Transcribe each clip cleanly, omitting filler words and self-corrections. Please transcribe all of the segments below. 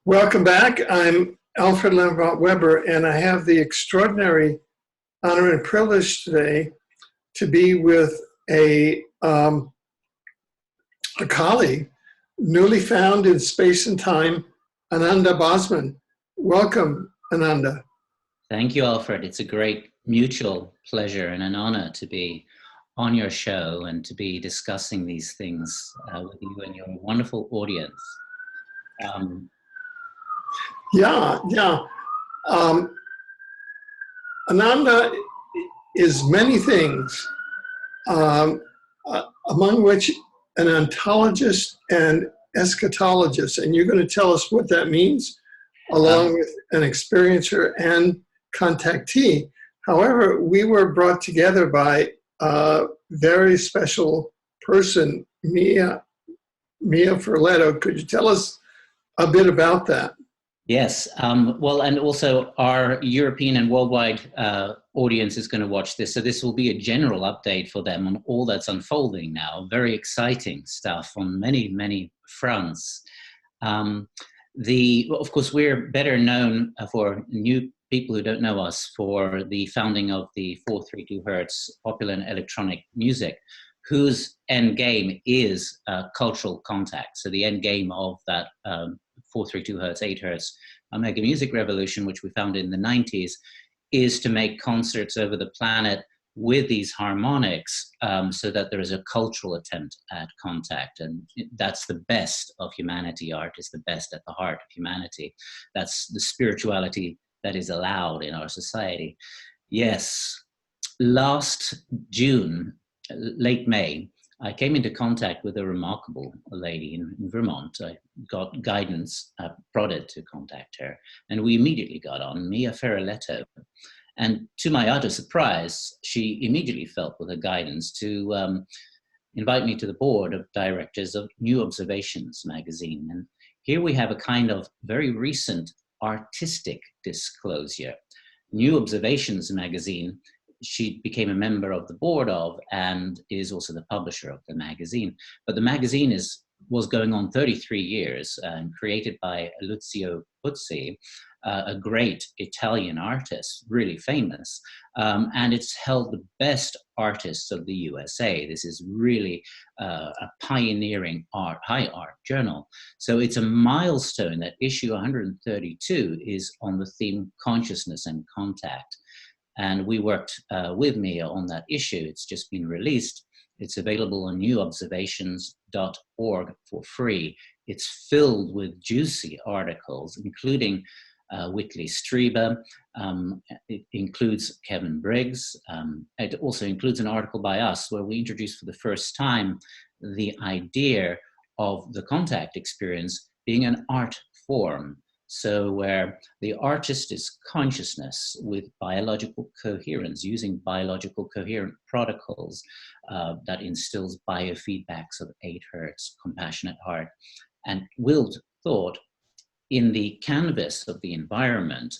Welcome back. I'm Alfred Lambremont Webre, and I have the extraordinary honor and privilege today to be with a colleague, newly found in space and time, Ananda Bosman. Welcome, Ananda. Thank you, Alfred. It's a great mutual pleasure and an honor to be on your show and to be discussing these things with you and your wonderful audience. Ananda is many things, among which an ontologist and eschatologist, and you're going to tell us what that means, along with an experiencer and contactee. However, we were brought together by a very special person, Mia Ferletto. Could you tell us a bit about that? Yes, well, and also our European and worldwide audience is going to watch this, so this will be a general update for them on all that's unfolding now. Very exciting stuff on many, many fronts. Of course, we're better known for new people who don't know us for the founding of the 432 Hertz popular and electronic music, whose end game is cultural contact. So the end game of that 432 Hertz, 8 Hertz Omega Music Revolution, which we founded in the 90s, is to make concerts over the planet with these harmonics so that there is a cultural attempt at contact. And that's the best of humanity. Art is the best at the heart of humanity. That's the spirituality that is allowed in our society. Yes, last June, late May, I came into contact with a remarkable lady in Vermont. I got guidance, prodded to contact her, and we immediately got on, Mia Ferletto. And to my utter surprise, she immediately felt with her guidance to invite me to the board of directors of New Observations magazine. And here we have a kind of very recent artistic disclosure. New Observations magazine, she became a member of the board of and is also the publisher of the magazine. But the magazine was going on 33 years and created by Lucio Puzzi, a great Italian artist, really famous. And it's held the best artists of the USA. This is really a pioneering high art journal. So it's a milestone that issue 132 is on the theme consciousness and contact. And we worked with Mia on that issue. It's just been released. It's available on newobservations.org for free. It's filled with juicy articles, including Whitley Strieber. It includes Kevin Briggs. It also includes an article by us where we introduced for the first time the idea of the contact experience being an art form. So where the artist is consciousness with biological coherence, using biological coherent protocols that instills biofeedbacks of 8 Hertz, compassionate heart, and willed thought in the canvas of the environment,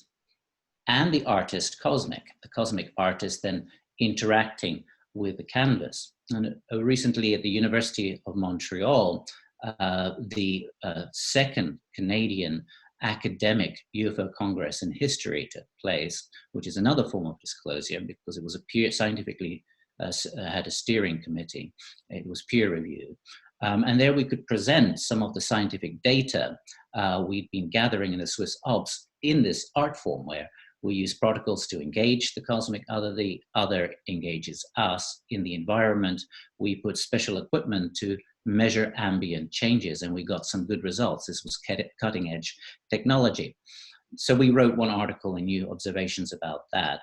and the artist cosmic, the cosmic artist then interacting with the canvas. And recently at the University of Montreal, the second Canadian academic UFO Congress in history took place, which is another form of disclosure because it was scientifically had a steering committee. It was peer reviewed. And there we could present some of the scientific data we'd been gathering in the Swiss Alps in this art form, where we use protocols to engage the cosmic other, the other engages us in the environment. We put special equipment to measure ambient changes, and we got some good results. This was cutting edge technology. So we wrote one article in New Observations about that.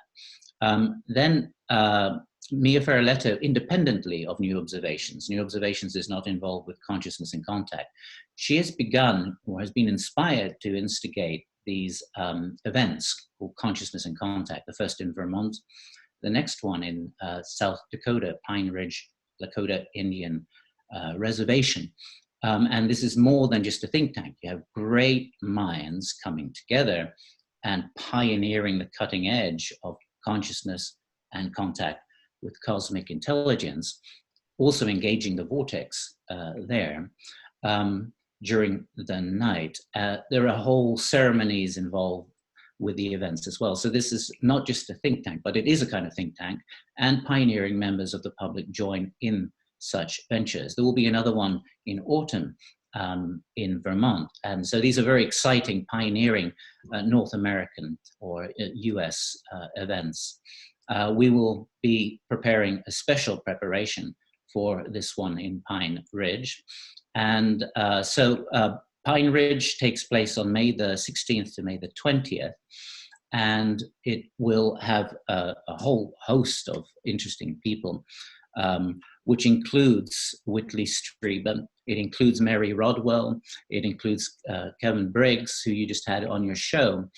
Then Mia Ferletto, independently of New Observations is not involved with consciousness and contact. She has begun, or has been inspired to instigate these events called Consciousness and Contact, the first in Vermont, the next one in South Dakota, Pine Ridge, Lakota Indian reservation. And this is more than just a think tank. You have great minds coming together and pioneering the cutting edge of consciousness and contact with cosmic intelligence, also engaging the vortex there. during the night. There are whole ceremonies involved with the events as well. So this is not just a think tank, but it is a kind of think tank, and pioneering members of the public join in such ventures. There will be another one in autumn in Vermont. And so these are very exciting, pioneering North American or US events. We will be preparing a special preparation for this one in Pine Ridge. And Pine Ridge takes place on May the 16th to May the 20th. And it will have a whole host of interesting people, which includes Whitley Strieber, it includes Mary Rodwell, it includes Kevin Briggs, who you just had on your show.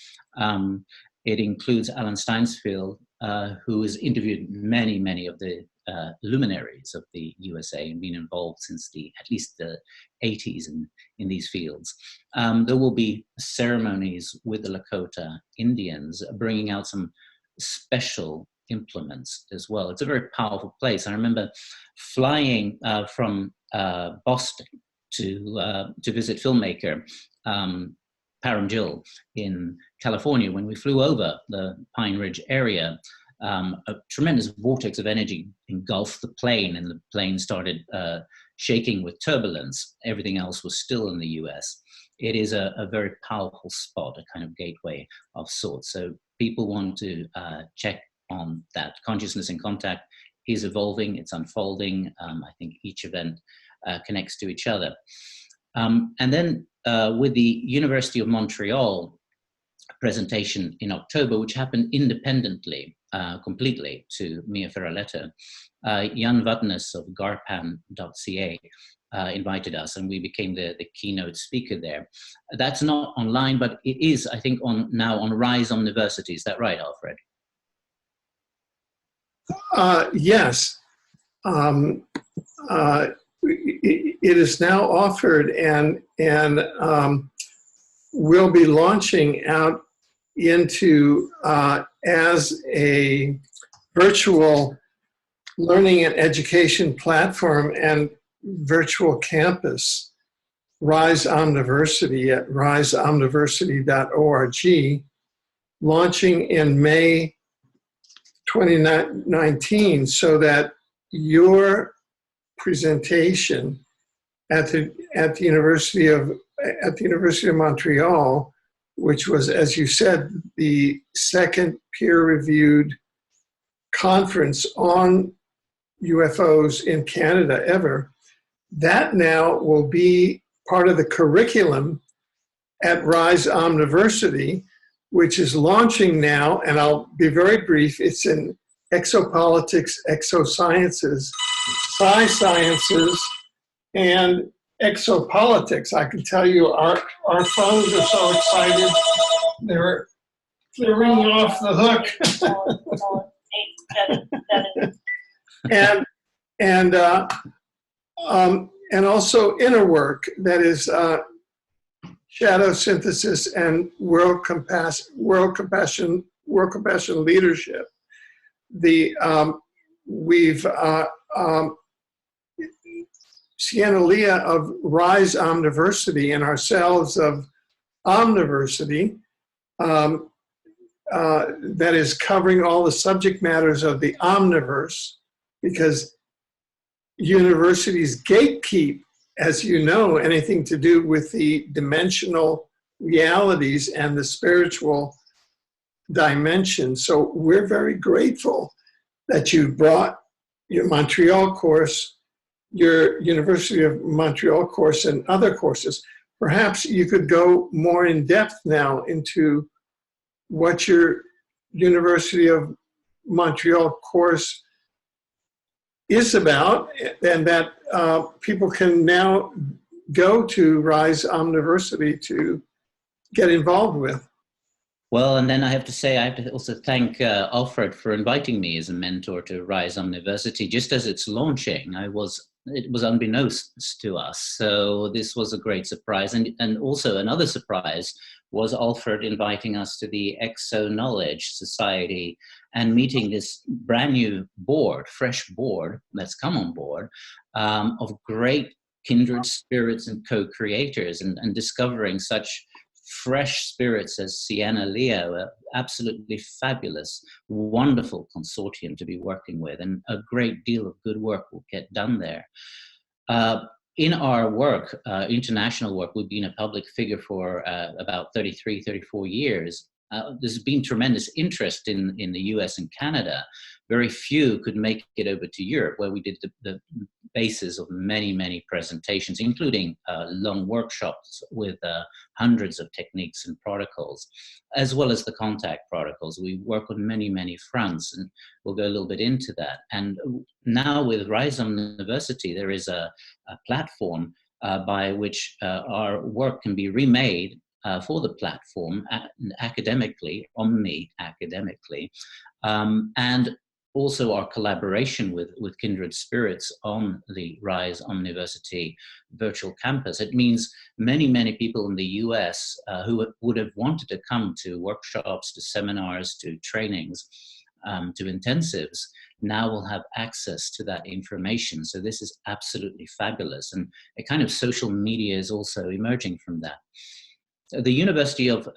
It includes Alan Steinsfield, who has interviewed many, many of the luminaries of the USA and been involved since at least the 80s in these fields. There will be ceremonies with the Lakota Indians, bringing out some special implements as well. It's a very powerful place. I remember flying from Boston to visit filmmaker Param Gill in California. When we flew over the Pine Ridge area, a tremendous vortex of energy engulfed the plane, and the plane started shaking with turbulence. Everything else was still in the US. It is a very powerful spot, a kind of gateway of sorts. So people want to check on that. Consciousness in Contact is evolving, it's unfolding. I think each event connects to each other. And then with the University of Montreal presentation in October, which happened independently, completely to Mia Ferraletta, Jan Vatnes of garpan.ca invited us, and we became the keynote speaker there. That's not online, but it is, I think, now on Rise Omniversity. Is that right, Alfred? Yes. It is now offered, and we'll be launching out into as a virtual learning and education platform and virtual campus, Rise Omniversity at riseomniversity.org, launching in May 2019, so that your presentation at the University of Montreal, which was, as you said, the second peer-reviewed conference on UFOs in Canada ever, that now will be part of the curriculum at Rise Omniversity, which is launching now, and I'll be very brief. It's in exopolitics, exosciences, sci-sciences, and exopolitics. I can tell you our phones are so excited. They're ringing off the hook. And also inner work, that is shadow synthesis and world compassion leadership. Sienna Leah of Rise Omniversity and ourselves of Omniversity, that is covering all the subject matters of the Omniverse, because universities gatekeep, as you know, anything to do with the dimensional realities and the spiritual dimension. So we're very grateful that you brought your Montreal course, your University of Montreal course, and other courses. Perhaps you could go more in depth now into what your University of Montreal course is about, and that people can now go to Rise Omniversity to get involved with. Well, and then I have to say, I have to also thank Alfred for inviting me as a mentor to Rise Omniversity. Just as it's launching, it was unbeknownst to us. So this was a great surprise. And also another surprise was Alfred inviting us to the Exo Knowledge Society and meeting this brand new board, fresh board that's come on board, of great kindred spirits and co-creators, and discovering such fresh spirits as Sienna Leo, a absolutely fabulous, wonderful consortium to be working with, and a great deal of good work will get done there. In our work, international work, we've been a public figure for about 33, 34 years. There's been tremendous interest in the US and Canada. Very few could make it over to Europe, where we did the basis of many, many presentations, including long workshops with hundreds of techniques and protocols, as well as the contact protocols. We work on many, many fronts, and we'll go a little bit into that. And now with Rise Omniversity, there is a platform by which our work can be remade for the platform academically, omni-academically, and also our collaboration with kindred spirits on the Rise Omniversity virtual campus. It means many, many people in the US who would have wanted to come to workshops, to seminars, to trainings, to intensives, now will have access to that information. So this is absolutely fabulous. And a kind of social media is also emerging from that. The University of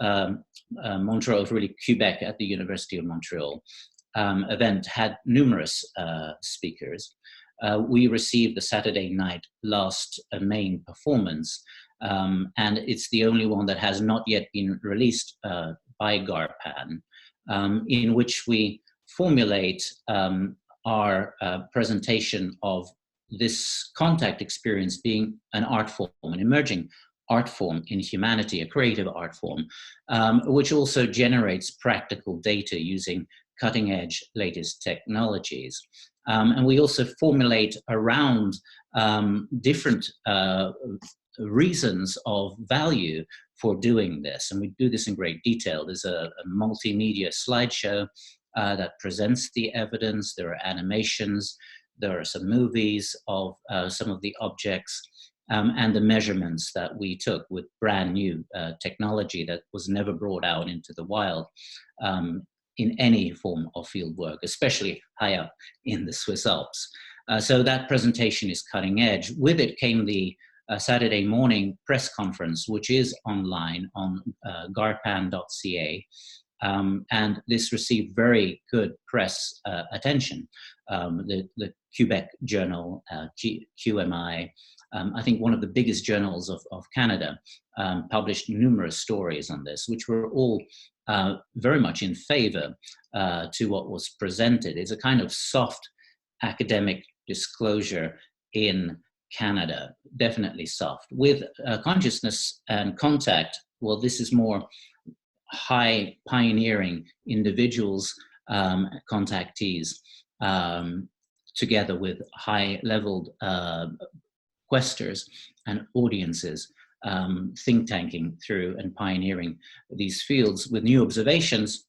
Montreal, really Quebec at the University of Montreal event had numerous speakers. We received the Saturday night last main performance, and it's the only one that has not yet been released by GARPAN, in which we formulate our presentation of this contact experience being an art form, an emerging art form in humanity, a creative art form, which also generates practical data using cutting-edge latest technologies. And we also formulate around different reasons of value for doing this. And we do this in great detail. There's a multimedia slideshow that presents the evidence. There are animations. There are some movies of some of the objects. And the measurements that we took with brand new technology that was never brought out into the wild in any form of field work, especially high up in the Swiss Alps. So that presentation is cutting edge. With it came the Saturday morning press conference, which is online on garpan.ca. And this received very good press attention. The Quebec Journal, QMI, I think one of the biggest journals of Canada, published numerous stories on this, which were all very much in favor to what was presented. It's a kind of soft academic disclosure in Canada, definitely soft. With consciousness and contact, well, this is more high pioneering individuals, contactees, together with high-leveled questers and audiences, think tanking through and pioneering these fields with new observations.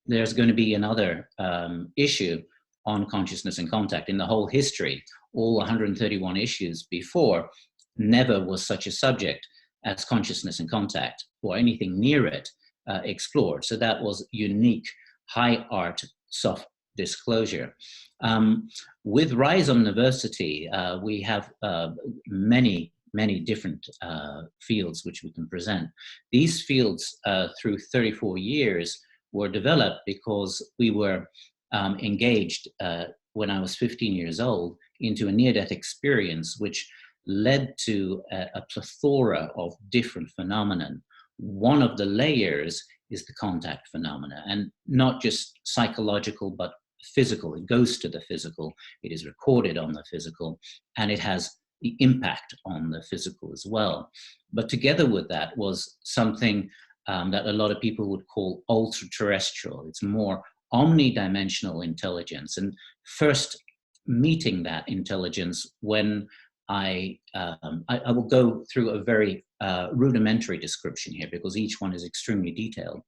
There's going to be another issue on consciousness and contact. In the whole history, all 131 issues before, never was such a subject as consciousness and contact or anything near it explored. So that was unique, high art, soft disclosure. With Rise Omniversity, we have many different fields which we can present. These fields through 34 years were developed because we were engaged when I was 15 years old into a near-death experience which led to a plethora of different phenomena. One of the layers is the contact phenomena, and not just psychological, but physical. It goes to the physical, it is recorded on the physical, and it has the impact on the physical as well. But together with that was something that a lot of people would call ultra-terrestrial. It's more omnidimensional intelligence. And first meeting that intelligence when I will go through a very rudimentary description here because each one is extremely detailed.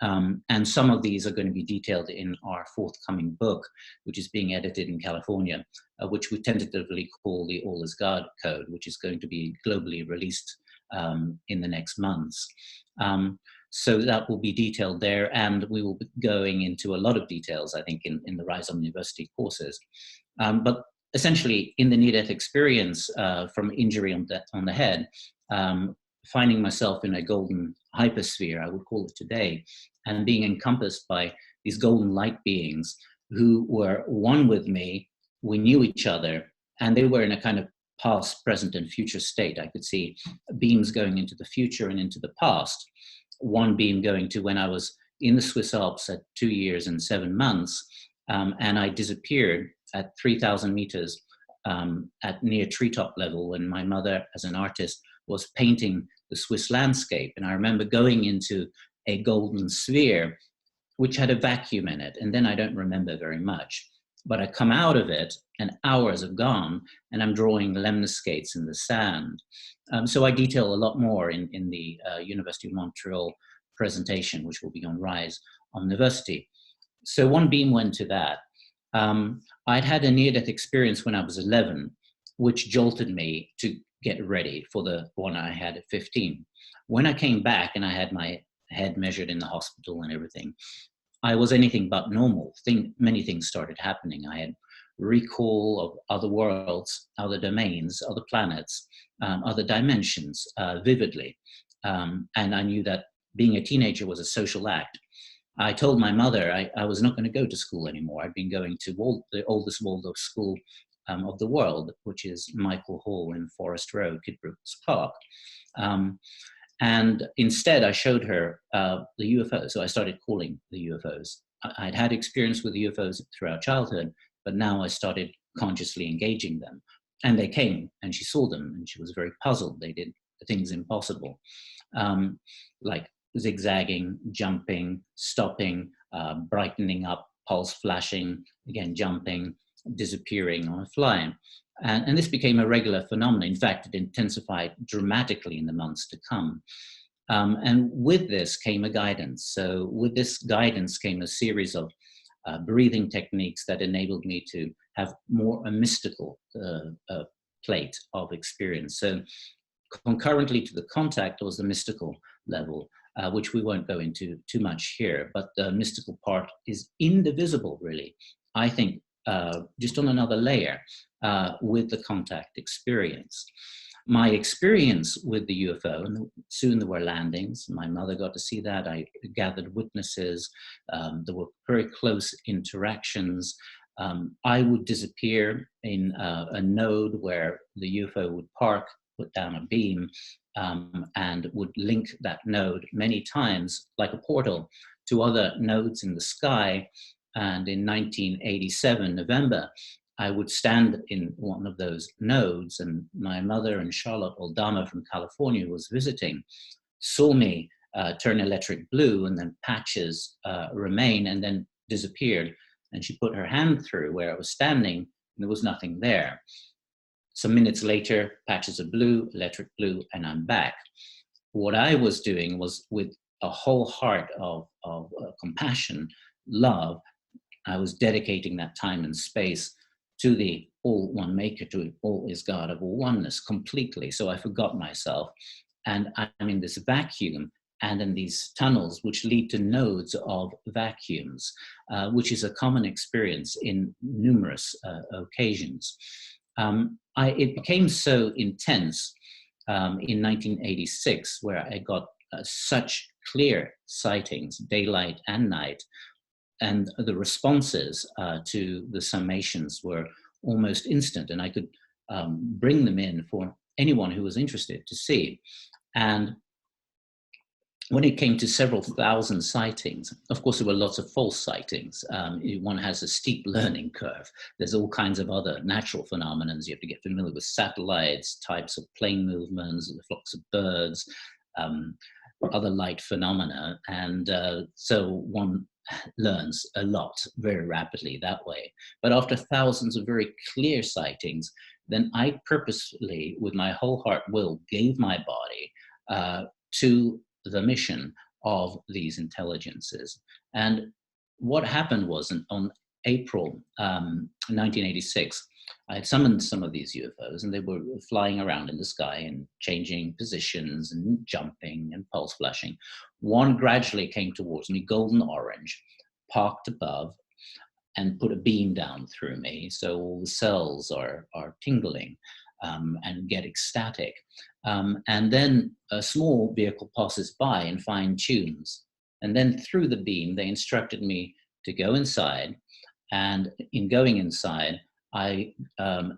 And some of these are going to be detailed in our forthcoming book, which is being edited in California, which we tentatively call the All is God Code, which is going to be globally released in the next months. So that will be detailed there, and we will be going into a lot of details, I think, in the Rise Omniversity courses. But essentially in the near-death experience from injury on the head, finding myself in a golden hypersphere, I would call it today, and being encompassed by these golden light beings who were one with me. We knew each other, and they were in a kind of past, present, and future state. I could see beams going into the future and into the past. One beam going to when I was in the Swiss Alps at 2 years and 7 months, and I disappeared at 3,000 meters at near treetop level when my mother, as an artist, was painting the Swiss landscape. And I remember going into a golden sphere, which had a vacuum in it. And then I don't remember very much. But I come out of it and hours have gone, and I'm drawing lemniscates in the sand. So I detail a lot more in the University of Montreal presentation, which will be on Rise Omniversity. So one beam went to that. I'd had a near-death experience when I was 11, which jolted me to get ready for the one I had at 15. When I came back and I had my head measured in the hospital and everything, I was anything but normal. Many things started happening. I had recall of other worlds, other domains, other planets, other dimensions vividly. And I knew that being a teenager was a social act. I told my mother I was not going to go to school anymore. I'd been going to the oldest Waldorf school of the world, which is Michael Hall in Forest Road, Kidbrooks Park. And instead, I showed her the UFOs. So I started calling the UFOs. I'd had experience with UFOs throughout childhood, but now I started consciously engaging them. And they came, and she saw them, and she was very puzzled. They did things impossible, like zigzagging, jumping, stopping, brightening up, pulse flashing, again jumping, disappearing on a fly. And this became a regular phenomenon. In fact, it intensified dramatically in the months to come. And with this came a guidance. So with this guidance came a series of breathing techniques that enabled me to have a mystical plate of experience. So concurrently to the contact was the mystical level, which we won't go into too much here, but the mystical part is indivisible, really. I think just on another layer with the contact experience. My experience with the UFO, and soon there were landings. My mother got to see that. I gathered witnesses. There were very close interactions. I would disappear in a node where the UFO would park, put down a beam, and would link that node many times like a portal to other nodes in the sky. And in 1987, November, I would stand in one of those nodes, and my mother and Charlotte Aldama from California was visiting, saw me turn electric blue, and then patches remain, and then disappeared. And she put her hand through where I was standing, and there was nothing there. Some minutes later, patches of blue, electric blue, and I'm back. What I was doing was, with a whole heart of compassion, love, I was dedicating that time and space to the all one maker, to all is God of all oneness completely. So I forgot myself. And I'm in this vacuum and in these tunnels, which lead to nodes of vacuums, which is a common experience in numerous occasions. It became so intense in 1986, where I got such clear sightings, daylight and night, and the responses to the summations were almost instant, and I could bring them in for anyone who was interested to see. And when it came to several thousand sightings, of course, there were lots of false sightings. One has a steep learning curve. There's all kinds of other natural phenomena. You have to get familiar with satellites, types of plane movements, the flocks of birds, other light phenomena. And so one learns a lot very rapidly that way. But after thousands of very clear sightings, then I purposefully, with my whole heart will, gave my body to the mission of these intelligences. And what happened was, on April 1986, I had summoned some of these UFOs, and they were flying around in the sky and changing positions and jumping and pulse flashing. One gradually came towards me, golden orange, parked above, and put a beam down through me. So all the cells are tingling and get ecstatic. And then a small vehicle passes by and fine tunes. And then through the beam, they instructed me to go inside. And in going inside, I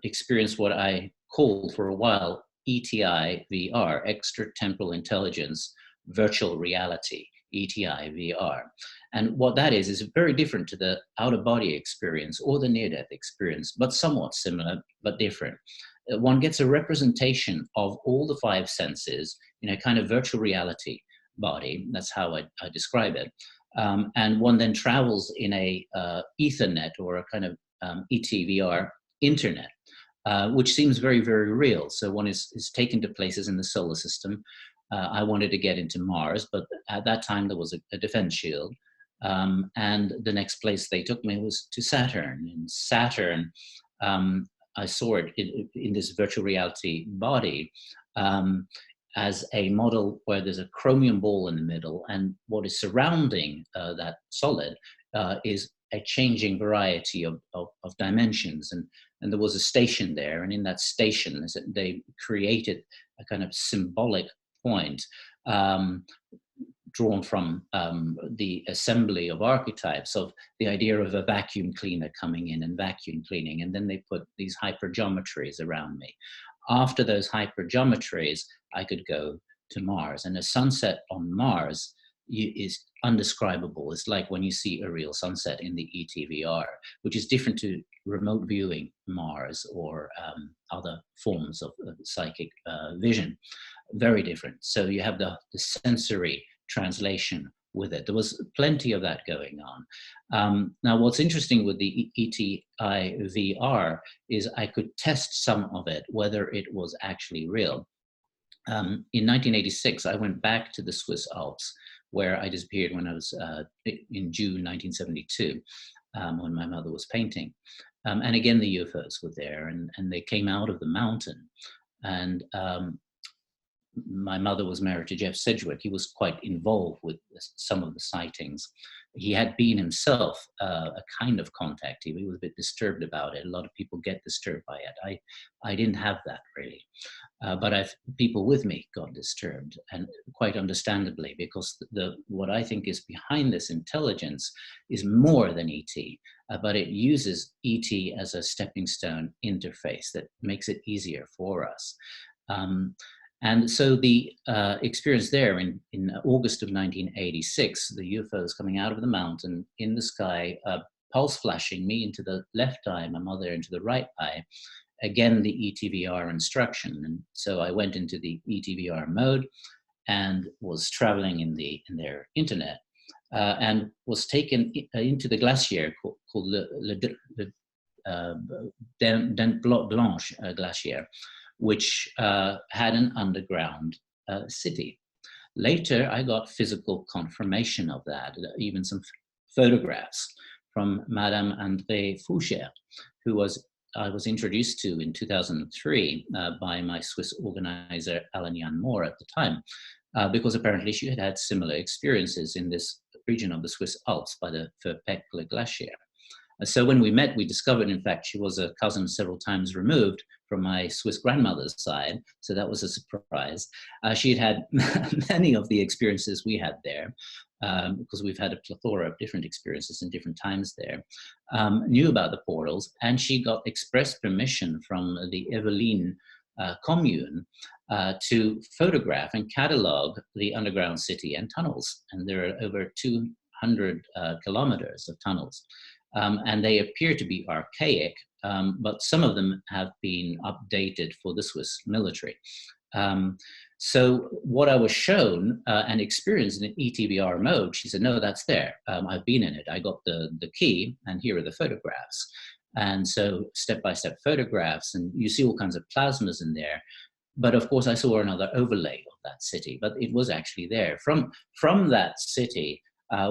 experienced what I called for a while ETI VR, Extra-temporal intelligence, virtual reality, ETI VR. And what that is very different to the out-of-body experience or the near-death experience, but somewhat similar, but different. One gets a representation of all the five senses in a kind of virtual reality body. That's how I describe it. And one then travels in a Ethernet or a kind of ETVR internet, which seems very, very real. So one is taken to places in the solar system. I wanted to get into Mars, but at that time there was a defense shield. And the next place they took me was to Saturn. In Saturn, I saw it in this virtual reality body as a model where there's a chromium ball in the middle, and what is surrounding that solid is a changing variety of dimensions. And there was a station there, and in that station, they created a kind of symbolic point drawn from the assembly of archetypes of the idea of a vacuum cleaner coming in and vacuum cleaning, and then they put these hypergeometries around me. After those hypergeometries, I could go to Mars, and a sunset on Mars is undescribable. It's like when you see a real sunset in the ETVR, which is different to remote viewing Mars or other forms of psychic vision. Very different. So you have the sensory translation with it. There was plenty of that going on. Now, what's interesting with the ETI VR is I could test some of it, whether it was actually real. In 1986, I went back to the Swiss Alps, where I disappeared when I was in June 1972, when my mother was painting. And again, the UFOs were there, and they came out of the mountain. And my mother was married to Jeff Sedgwick. He was quite involved with some of the sightings. He had been himself a kind of contactee. He was a bit disturbed about it. A lot of people get disturbed by it. I didn't have that really. But people with me got disturbed, and quite understandably, because what I think is behind this intelligence is more than ET, but it uses ET as a stepping stone interface that makes it easier for us. And so the experience there in August of 1986, the UFOs coming out of the mountain in the sky, pulse flashing me into the left eye, my mother into the right eye, again, the ETVR instruction. And so I went into the ETVR mode and was traveling in their internet and was taken into the glacier called le Dent Blanche glacier, which had an underground city. Later, I got physical confirmation of that, even some photographs from Madame André Fougère, who I was introduced to in 2003 by my Swiss organizer, Alan Jan Moore at the time, because apparently she had had similar experiences in this region of the Swiss Alps by the Verpekle Glacier. So when we met, we discovered, in fact, she was a cousin several times removed from my Swiss grandmother's side. So that was a surprise. She had many of the experiences we had there, because we've had a plethora of different experiences in different times there, knew about the portals, and she got express permission from the Eveline commune to photograph and catalog the underground city and tunnels. And there are over 200 kilometers of tunnels. And they appear to be archaic, but some of them have been updated for the Swiss military. So what I was shown and experienced in ETVR mode, she said, no, that's there. I've been in it. I got the key, and here are the photographs. And so step-by-step photographs, and you see all kinds of plasmas in there. But of course, I saw another overlay of that city, but it was actually there. From that city,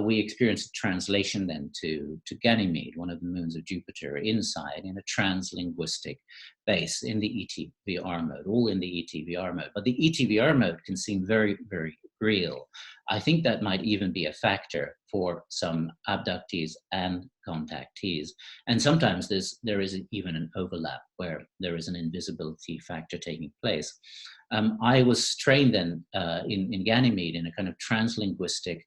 we experienced a translation then to Ganymede, one of the moons of Jupiter, inside in a translinguistic base in the ETVR mode, all in the ETVR mode. But the ETVR mode can seem very, very real. I think that might even be a factor for some abductees and contactees. And sometimes there is even an overlap where there is an invisibility factor taking place. I was trained then in Ganymede in a kind of translinguistic,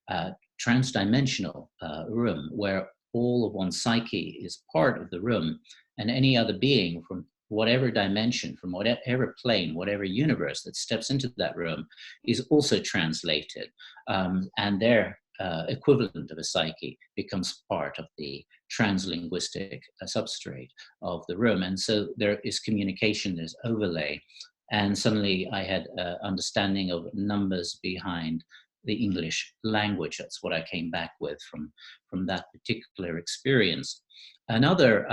transdimensional room where all of one's psyche is part of the room, and any other being from whatever dimension, from whatever plane, whatever universe that steps into that room is also translated, and their equivalent of a psyche becomes part of the translinguistic substrate of the room. And so there is communication, there's overlay, and suddenly I had understanding of numbers behind the English language. That's what I came back with from that particular experience. Another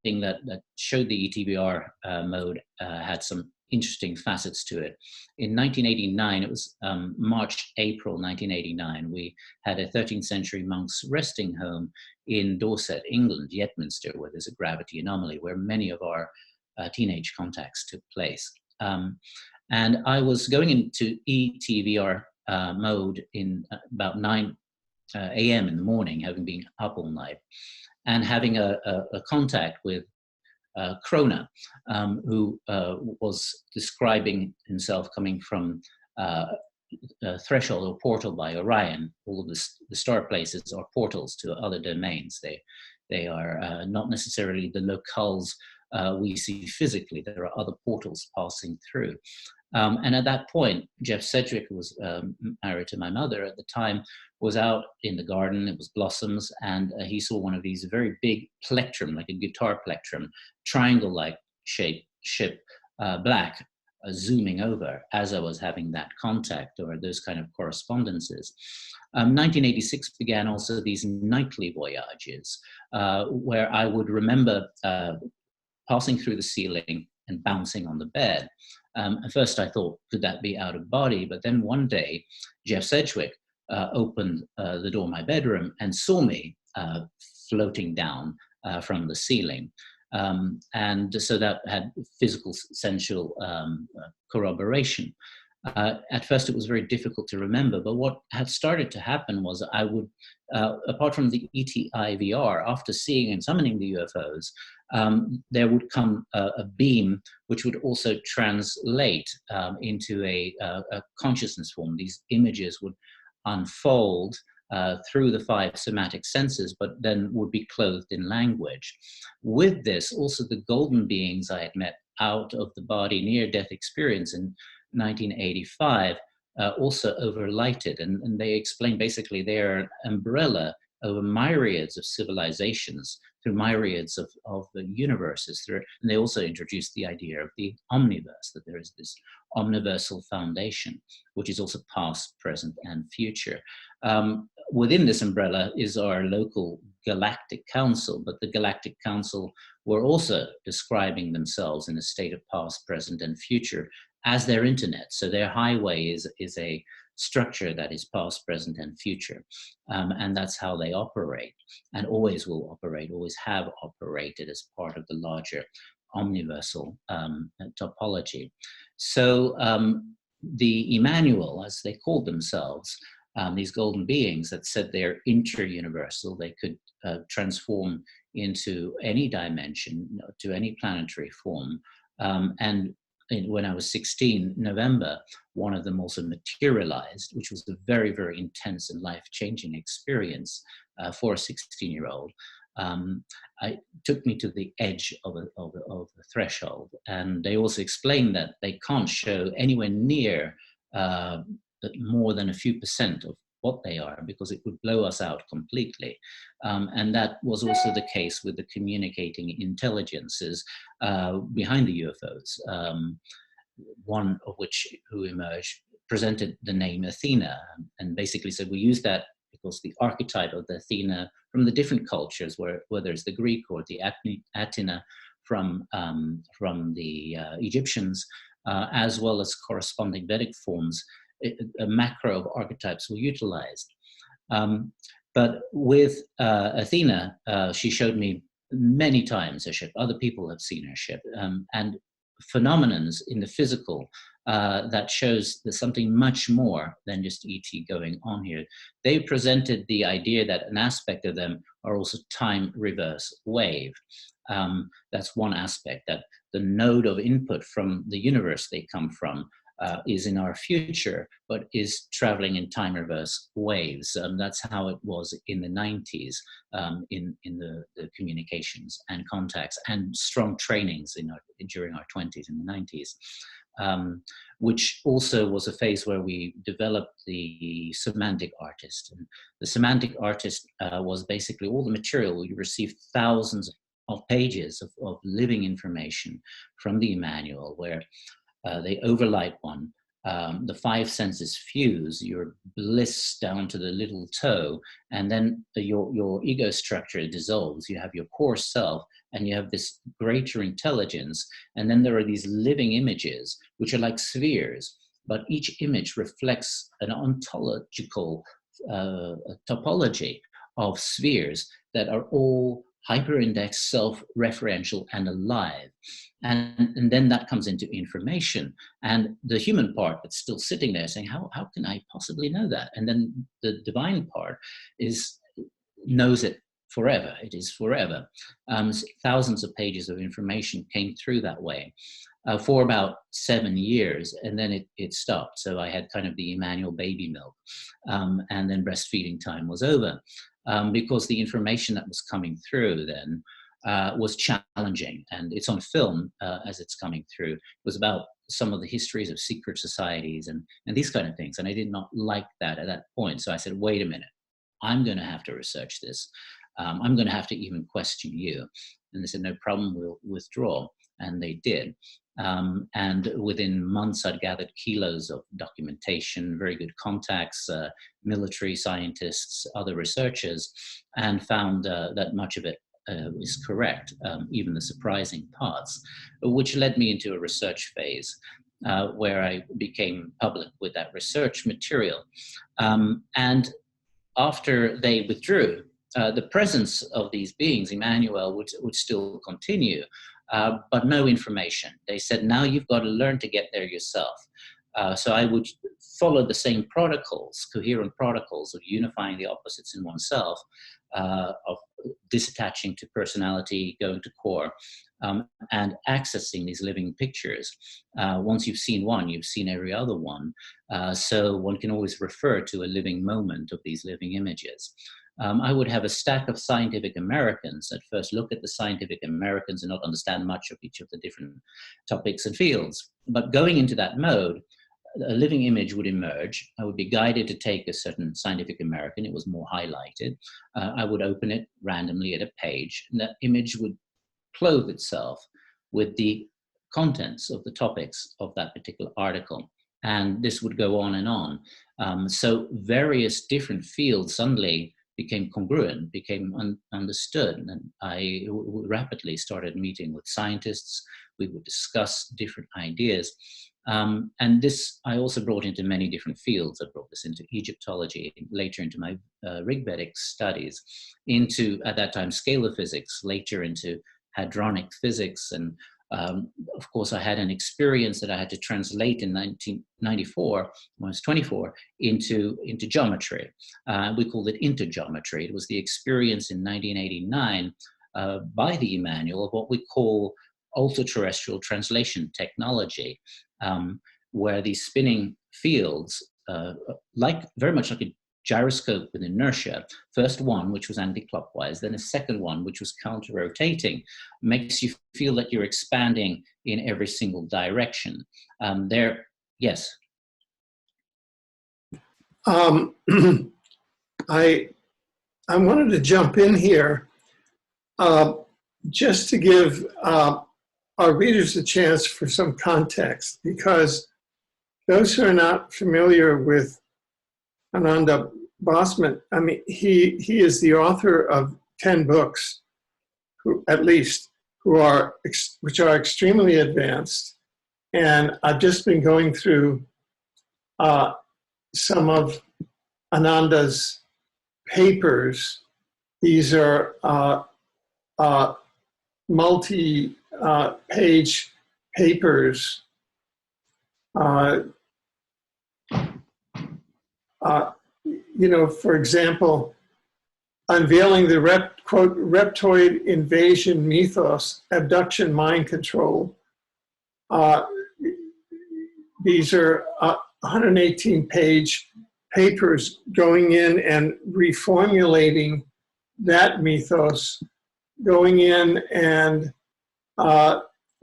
thing that showed the ETBR mode had some interesting facets to it. In 1989, it was March, April 1989, we had a 13th century monk's resting home in Dorset, England, Yetminster, where there's a gravity anomaly, where many of our teenage contacts took place. And I was going into ETBR mode in about 9 a.m. in the morning, having been up all night, and having a contact with Krona, who was describing himself coming from a threshold or portal by Orion. All of the star places are portals to other domains. They are not necessarily the locales we see physically. There are other portals passing through. And at that point, Jeff Sedgwick, who was married to my mother at the time, was out in the garden. It was blossoms, and he saw one of these very big plectrum, like a guitar plectrum, triangle-like shaped ship, black, zooming over as I was having that contact or those kind of correspondences. 1986 began also these nightly voyages, where I would remember passing through the ceiling and bouncing on the bed. At first I thought, could that be out of body? But then one day, Jeff Sedgwick opened the door of my bedroom and saw me floating down from the ceiling. And so that had physical, sensual corroboration. At first it was very difficult to remember, but what had started to happen was I would, apart from the ETIVR, after seeing and summoning the UFOs, there would come a beam which would also translate into a consciousness form. These images would unfold through the 5 somatic senses, but then would be clothed in language. With this, also the golden beings I had met out of the body near-death experience in 1985 also overlighted, and they explain basically they're an umbrella over myriads of civilizations through myriads of the universes. And they also introduced the idea of the omniverse, that there is this omniversal foundation, which is also past, present, and future. Within this umbrella is our local Galactic Council, but the Galactic Council were also describing themselves in a state of past, present, and future as their internet. So their highway is a structure that is past, present, and future. And that's how they operate, and always will operate, always have operated as part of the larger omniversal topology. So the Emmanuel, as they called themselves, these golden beings that said they're inter-universal, they could transform into any dimension, to any planetary form. And when I was 16, November, one of them also materialized, which was a very, very intense and life-changing experience for a 16-year-old. It took me to the edge of the threshold. And they also explained that they can't show anywhere near more than a few percent of what they are, because it would blow us out completely. And that was also the case with the communicating intelligences behind the UFOs. One of which who emerged presented the name Athena, and basically said we use that because the archetype of the Athena from the different cultures, whether it's the Greek or the Athena from the Egyptians, as well as corresponding Vedic forms, a macro of archetypes were utilized. But with Athena, she showed me many times her ship. Other people have seen her ship. And phenomenons in the physical that shows there's something much more than just ET going on here. They presented the idea that an aspect of them are also time reverse wave. That's one aspect, that the node of input from the universe they come from is in our future, but is traveling in time reverse waves. That's how it was in the 90s in the communications and contacts and strong trainings during our 20s and the 90s. Which also was a phase where we developed the semantic artist. And the semantic artist was basically all the material. We received thousands of pages of living information from the emmanuel, where they overlight one. The five senses fuse, your bliss down to the little toe, and then your ego structure dissolves. You have your core self, and you have this greater intelligence. And then there are these living images, which are like spheres, but each image reflects an ontological topology of spheres that are all hyper-indexed, self-referential, and alive. And then that comes into information. And the human part that's still sitting there saying, how can I possibly know that? And then the divine part knows it forever. It is forever. Thousands of pages of information came through that way for about 7 years, and then it stopped. So I had kind of the emmanuel baby milk, and then breastfeeding time was over. Because the information that was coming through then was challenging, and it's on film as it's coming through. It was about some of the histories of secret societies and these kind of things, and I did not like that at that point. So I said, wait a minute, I'm going to have to research this. I'm going to have to even question you. And they said, no problem, we'll withdraw. And they did. And within months, I'd gathered kilos of documentation, very good contacts, military scientists, other researchers, and found that much of it is correct, even the surprising parts, which led me into a research phase where I became public with that research material. And after they withdrew, the presence of these beings, Emmanuel, would still continue. But no information. They said, now you've got to learn to get there yourself. So I would follow the same protocols, coherent protocols of unifying the opposites in oneself, of disattaching to personality, going to core, and accessing these living pictures. Once you've seen one, you've seen every other one. So one can always refer to a living moment of these living images. I would have a stack of Scientific Americans at first look at the Scientific Americans and not understand much of each of the different topics and fields. But going into that mode, a living image would emerge. I would be guided to take a certain Scientific American. It was more highlighted. I would open it randomly at a page, and that image would clothe itself with the contents of the topics of that particular article. And this would go on and on. So various different fields suddenly became congruent, became understood. And I rapidly started meeting with scientists. We would discuss different ideas. And this I also brought into many different fields. I brought this into Egyptology, later into my Rigvedic studies, into, at that time, scalar physics, later into hadronic physics. And of course, I had an experience that I had to translate in 1994, when I was 24, into geometry. We called it intergeometry. It was the experience in 1989 by the emmanuel of what we call ultra-terrestrial translation technology, where these spinning fields, very much like a gyroscope with inertia, first one, which was anti-clockwise, then a second one, which was counter-rotating, makes you feel that you're expanding in every single direction. Yes? I wanted to jump in here just to give our readers a chance for some context, because those who are not familiar with Ananda Bosman, I mean, he is the author of 10 books, which are extremely advanced. And I've just been going through some of Ananda's papers. These are multi-page papers Uh, for example, unveiling the quote, reptoid invasion mythos, abduction mind control. These are 118-page papers going in and reformulating that mythos, going in and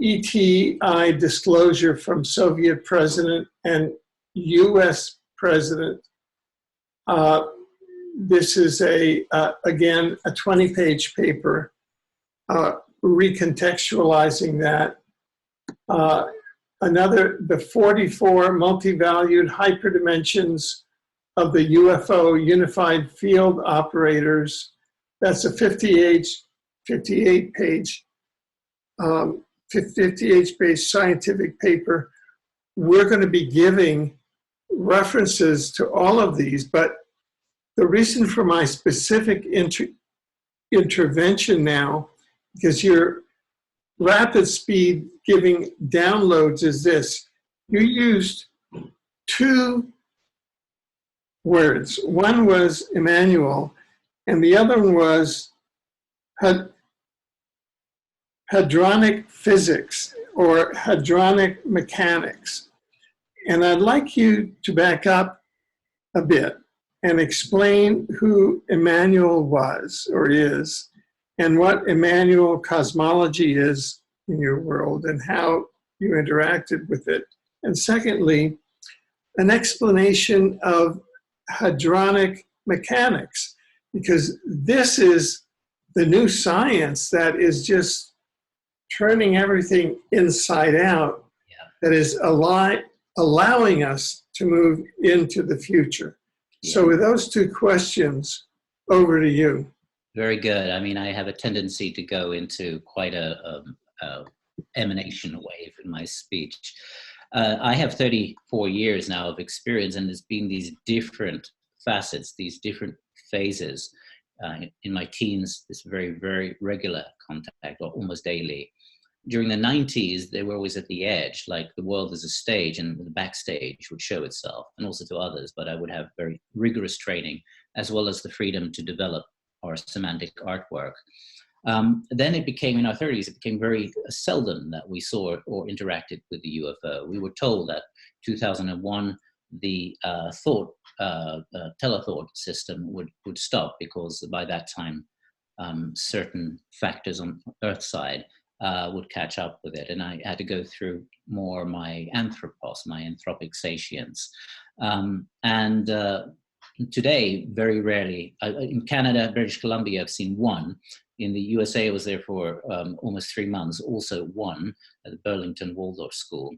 ETI disclosure from Soviet president and US president. This is again, a 20-page paper recontextualizing that. The 44 multi-valued hyperdimensions of the UFO unified field operators. That's a 58-page scientific paper. We're going to be giving references to all of these, but the reason for my specific intervention now, because you're rapid speed giving downloads, is this. You used two words. One was Emmanuel, and the other one was hadronic physics or hadronic mechanics. And I'd like you to back up a bit and explain who Emmanuel was or is, and what Emmanuel cosmology is in your world and how you interacted with it. And secondly, an explanation of hadronic mechanics, because this is the new science that is just turning everything inside out, that is allowing us to move into the future. Yeah. So with those two questions, over to you. Very good. I mean, I have a tendency to go into quite a emanation wave in my speech. I have 34 years now of experience, and there's been these different facets, these different phases. In my teens, this very, very regular contact, or almost daily. During the 90s, they were always at the edge, like the world is a stage and the backstage would show itself, and also to others, but I would have very rigorous training, as well as the freedom to develop our semantic artwork. Then it became, in our 30s, it became very seldom that we saw or interacted with the UFO. We were told that 2001, the telethought system would stop, because by that time, certain factors on Earth side would catch up with it. And I had to go through more my anthropos, my anthropic satience. Today, very rarely, in Canada, British Columbia, I've seen one. In the USA, I was there for almost 3 months, also one at the Burlington Waldorf School.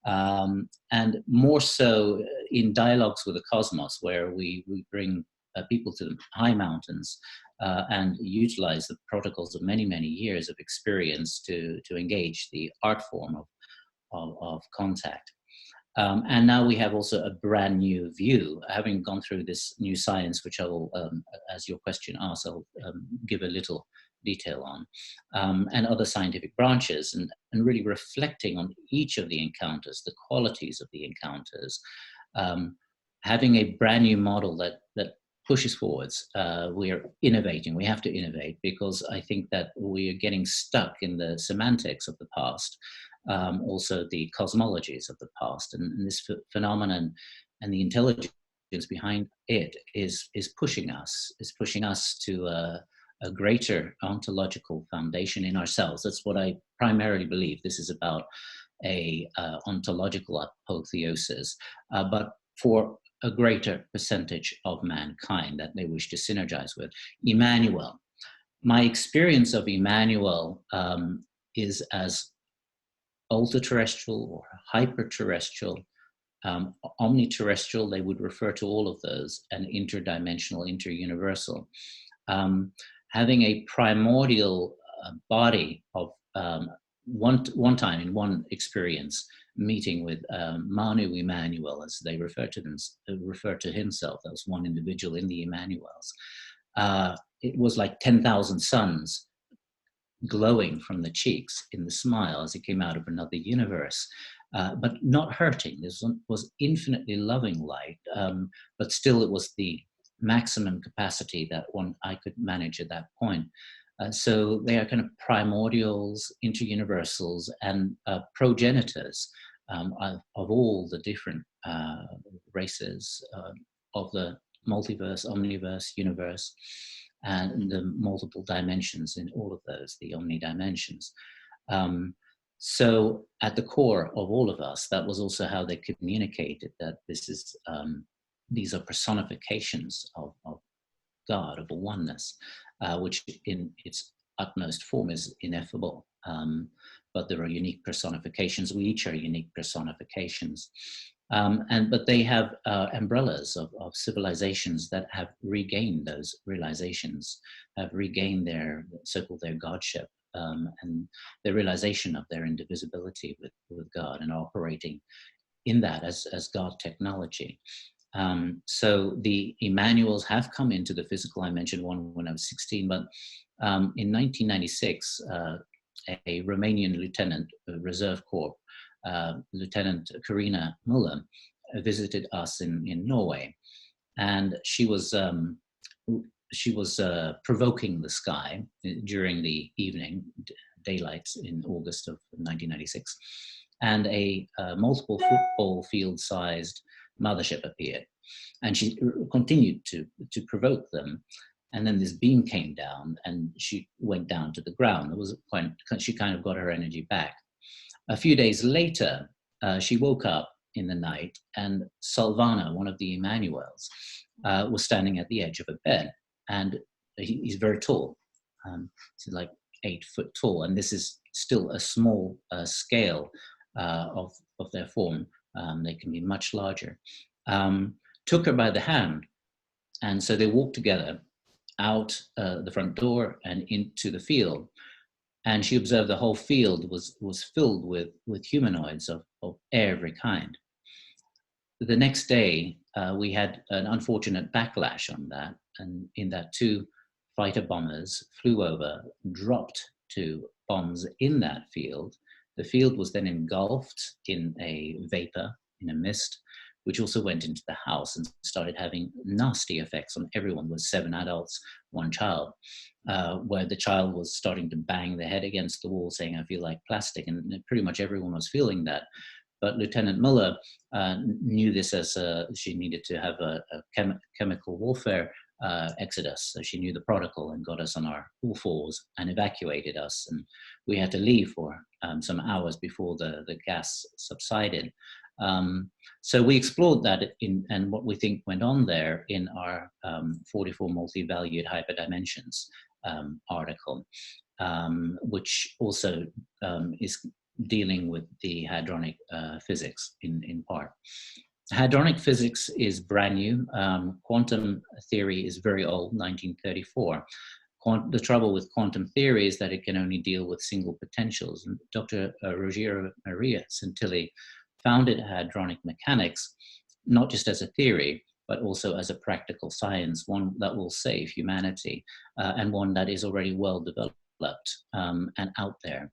And more so in dialogues with the cosmos, where we bring people to the high mountains and utilize the protocols of many, many years of experience to engage the art form of contact. And now we have also a brand new view, having gone through this new science, which I will, as your question asks, I'll give a little detail on, and other scientific branches, and really reflecting on each of the encounters, the qualities of the encounters, having a brand new model that pushes forwards. We are innovating. We have to innovate, because I think that we are getting stuck in the semantics of the past, also the cosmologies of the past, and this phenomenon and the intelligence behind it is pushing us to a greater ontological foundation in ourselves. That's what I primarily believe. This is about a ontological apotheosis, but for a greater percentage of mankind that they wish to synergize with. Emmanuel. My experience of Emmanuel is as ultra-terrestrial or hyper-terrestrial, omni-terrestrial, they would refer to all of those, and interdimensional, inter-universal. Having a primordial body of one time, in one experience, meeting with Manu Emmanuel, as they refer to himself. That was one individual in the Emmanuels. It was like 10,000 suns glowing from the cheeks in the smile as he came out of another universe. but not hurting. This was infinitely loving light, but still it was the maximum capacity that I could manage at that point. So they are kind of primordials, interuniversals, and progenitors of all the different races of the multiverse, omniverse, universe, and the multiple dimensions in all of those, the omnidimensions. So at the core of all of us, that was also how they communicated that this is, these are personifications of God, of a oneness, which in its utmost form is ineffable. But there are unique personifications. We each are unique personifications. But they have umbrellas of civilizations that have regained those realizations, have regained their so-called their godship, and the realization of their indivisibility with God, and operating in that as God technology. So the Emmanuels have come into the physical. I mentioned one when I was 16, but in 1996, a Romanian lieutenant, Reserve Corps, Lieutenant Karina Muller, visited us in Norway, and she was provoking the sky during the evening, daylight in August of 1996, and a multiple football field-sized mothership appeared, and she continued to provoke them. And then this beam came down, and she went down to the ground. It was she kind of got her energy back. A few days later, she woke up in the night, and Salvana, one of the Emmanuels, was standing at the edge of a bed, and he's very tall. He's like 8 foot tall, and this is still a small scale of their form. They can be much larger. Took her by the hand, and so they walked together out the front door and into the field. And she observed the whole field was filled with humanoids of every kind. The next day, we had an unfortunate backlash on that, and in that 2 fighter bombers flew over, dropped 2 bombs in that field. The field was then engulfed in a vapor, in a mist, which also went into the house and started having nasty effects on everyone. With 7 adults, 1 child, where the child was starting to bang their head against the wall saying, "I feel like plastic," and pretty much everyone was feeling that. But Lieutenant Muller knew this as she needed to have a chemical warfare exodus. So she knew the protocol and got us on our all fours and evacuated us. And we had to leave for some hours before the gas subsided. So we explored that and what we think went on there in our 44 multi-valued hyperdimensions article, which also is dealing with the hadronic physics in part. Hadronic physics is brand new. Quantum theory is very old, 1934. The trouble with quantum theory is that it can only deal with single potentials. And Dr. Ruggiero Maria Santilli founded hadronic mechanics, not just as a theory, but also as a practical science, one that will save humanity, and one that is already well developed and out there,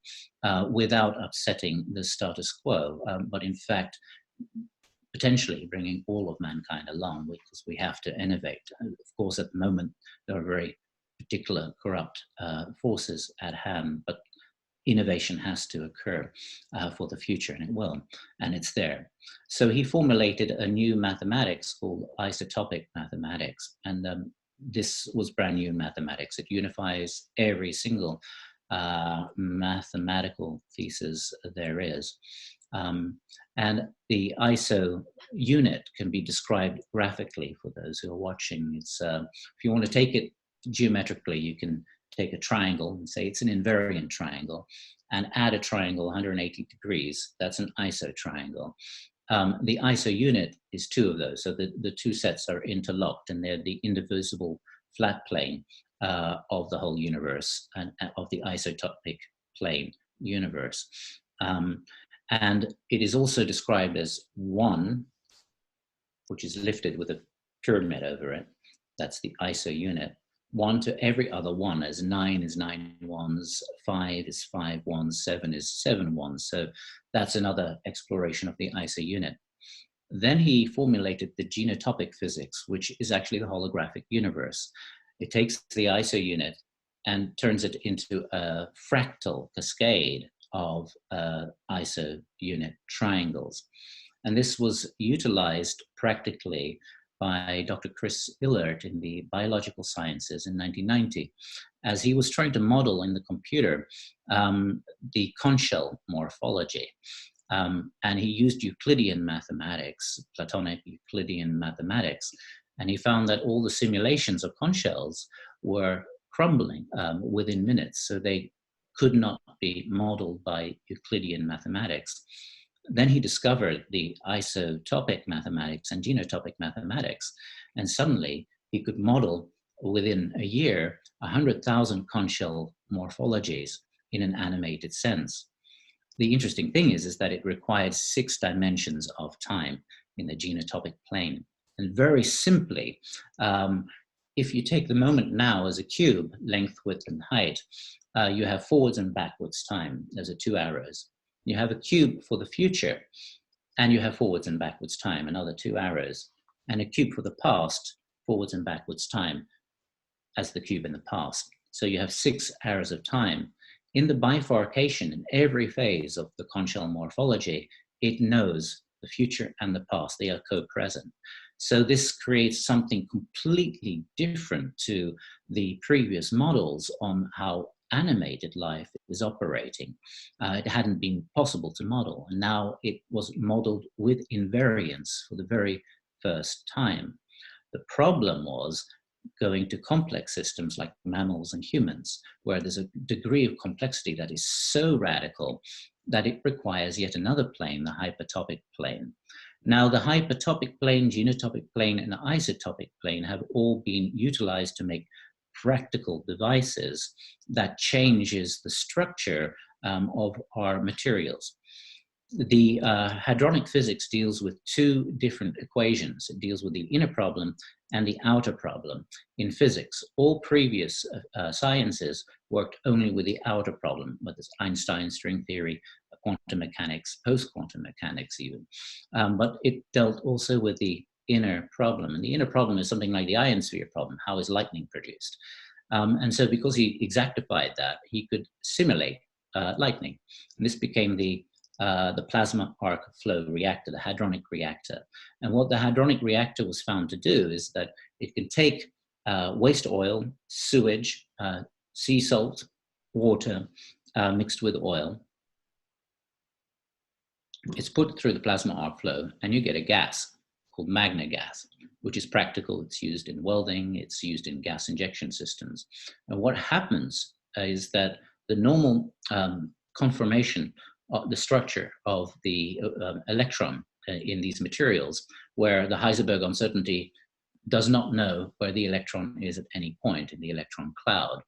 without upsetting the status quo, but in fact, potentially bringing all of mankind along, because we have to innovate. Of course, at the moment, there are very particular corrupt forces at hand, but innovation has to occur for the future, and it will, and it's there. So he formulated a new mathematics called isotopic mathematics, and this was brand new in mathematics. It unifies every single mathematical thesis there is. And the ISO unit can be described graphically for those who are watching. It's if you want to take it geometrically, you can take a triangle and say it's an invariant triangle, and add a triangle 180 degrees. That's an iso triangle. The iso unit is 2 of those. So the 2 sets are interlocked, and they're the indivisible flat plane of the whole universe, and of the isotopic plane universe. And it is also described as 1, which is lifted with a pyramid over it. That's the iso unit. 1 to every other 1, as 9 is 9 ones, 5 is 5 ones, 7 is 7 ones. So that's another exploration of the ISO unit. Then he formulated the genotopic physics, which is actually the holographic universe. It takes the ISO unit and turns it into a fractal cascade of ISO unit triangles. And this was utilized practically by Dr. Chris Illert in the biological sciences in 1990, as he was trying to model in the computer the conch shell morphology. And he used Euclidean mathematics, Platonic Euclidean mathematics, and he found that all the simulations of conch shells were crumbling within minutes, so they could not be modeled by Euclidean mathematics. Then he discovered the isotopic mathematics and genotopic mathematics, and suddenly he could model within a year 100,000 conch shell morphologies in an animated sense. The interesting thing is that it required 6 dimensions of time in the genotopic plane. And very simply, if you take the moment now as a cube, length, width, and height, you have forwards and backwards time. Those are 2 arrows. You have a cube for the future, and you have forwards and backwards time, another 2 arrows, and a cube for the past, forwards and backwards time, as the cube in the past. So you have 6 arrows of time. In the bifurcation, in every phase of the conch shell morphology, it knows the future and the past. They are co-present. So this creates something completely different to the previous models on how animated life is operating. It hadn't been possible to model, and now it was modeled with invariance for the very first time. The problem was going to complex systems like mammals and humans, where there's a degree of complexity that is so radical that it requires yet another plane, the hypertopic plane. Now, the hypertopic plane, genotopic plane, and isotopic plane have all been utilized to make practical devices that changes the structure of our materials. The hadronic physics deals with 2 different equations. It deals with the inner problem and the outer problem. In physics, all previous sciences worked only with the outer problem, whether it's Einstein, string theory, quantum mechanics, post-quantum mechanics even. But it dealt also with the inner problem. And the inner problem is something like the ionosphere problem. How is lightning produced? And so because he exactified that, he could simulate lightning. And this became the plasma arc flow reactor, the hadronic reactor. And what the hadronic reactor was found to do is that it can take waste oil, sewage, sea salt, water mixed with oil. It's put through the plasma arc flow, and you get a gas called magna gas, which is practical. It's used in welding, it's used in gas injection systems. And what happens is that the normal conformation, the structure of the electron in these materials, where the Heisenberg uncertainty does not know where the electron is at any point in the electron cloud,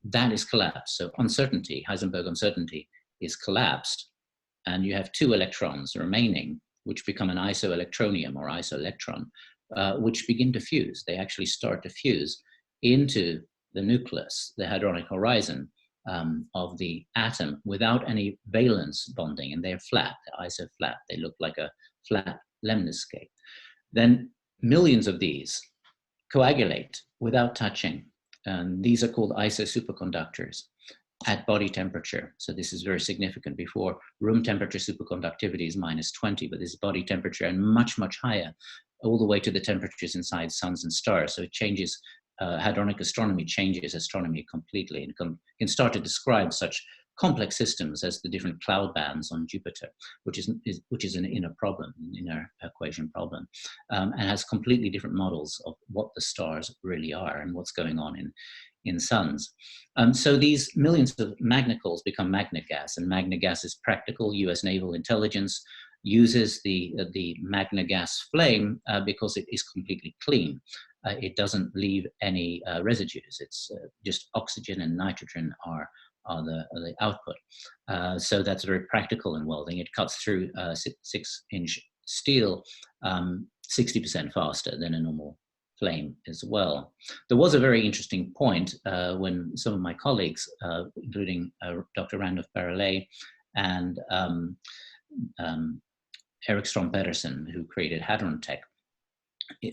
that is collapsed. So uncertainty, Heisenberg uncertainty, is collapsed, and you have 2 electrons remaining, which become an isoelectronium or isoelectron, which begin to fuse. They actually start to fuse into the nucleus, the hadronic horizon, of the atom without any valence bonding, and they're flat, they're iso-flat. They look like a flat lemniscate. Then millions of these coagulate without touching, and these are called iso-superconductors at body temperature. So this is very significant. Before, room temperature superconductivity is -20, but this is body temperature and much, much higher, all the way to the temperatures inside suns and stars. So it changes. Hadronic astronomy changes astronomy completely, and can start to describe such complex systems as the different cloud bands on Jupiter, which is an inner problem, an inner equation problem, and has completely different models of what the stars really are and what's going on in suns. So these millions of magnacols become magna gas, and magna gas is practical. US naval intelligence uses the magna gas flame because it is completely clean. It doesn't leave any residues. It's just oxygen and nitrogen are the output. So that's very practical in welding. It cuts through 6-inch steel 60% faster than a normal flame as well. There was a very interesting point when some of my colleagues, including Dr. Randolph Barrelet and Eric Strom-Pedersen, who created Hadronic,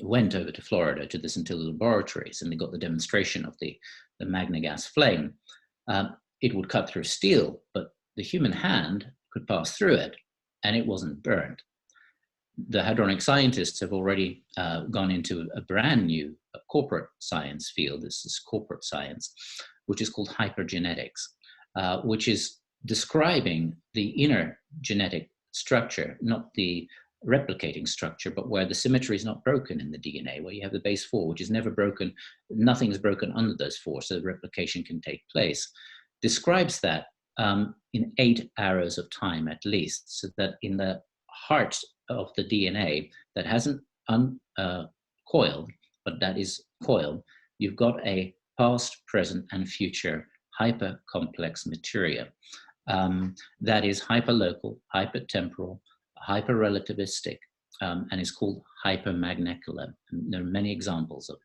went over to Florida to the Scintilla laboratories, and they got the demonstration of the magna gas flame. It would cut through steel, but the human hand could pass through it, and it wasn't burned. The hadronic scientists have already gone into a brand new corporate science field. This is corporate science, which is called hypergenetics, which is describing the inner genetic structure, not the replicating structure, but where the symmetry is not broken in the DNA, where you have the base 4, which is never broken, nothing is broken under those 4, so the replication can take place. Describes that in 8 arrows of time at least, so that in the heart of the DNA that hasn't coiled, but that is coiled, you've got a past, present, and future hyper-complex materia that is hyperlocal, hypertemporal, hyper-relativistic, and is called hypermagnecular. And there are many examples of it.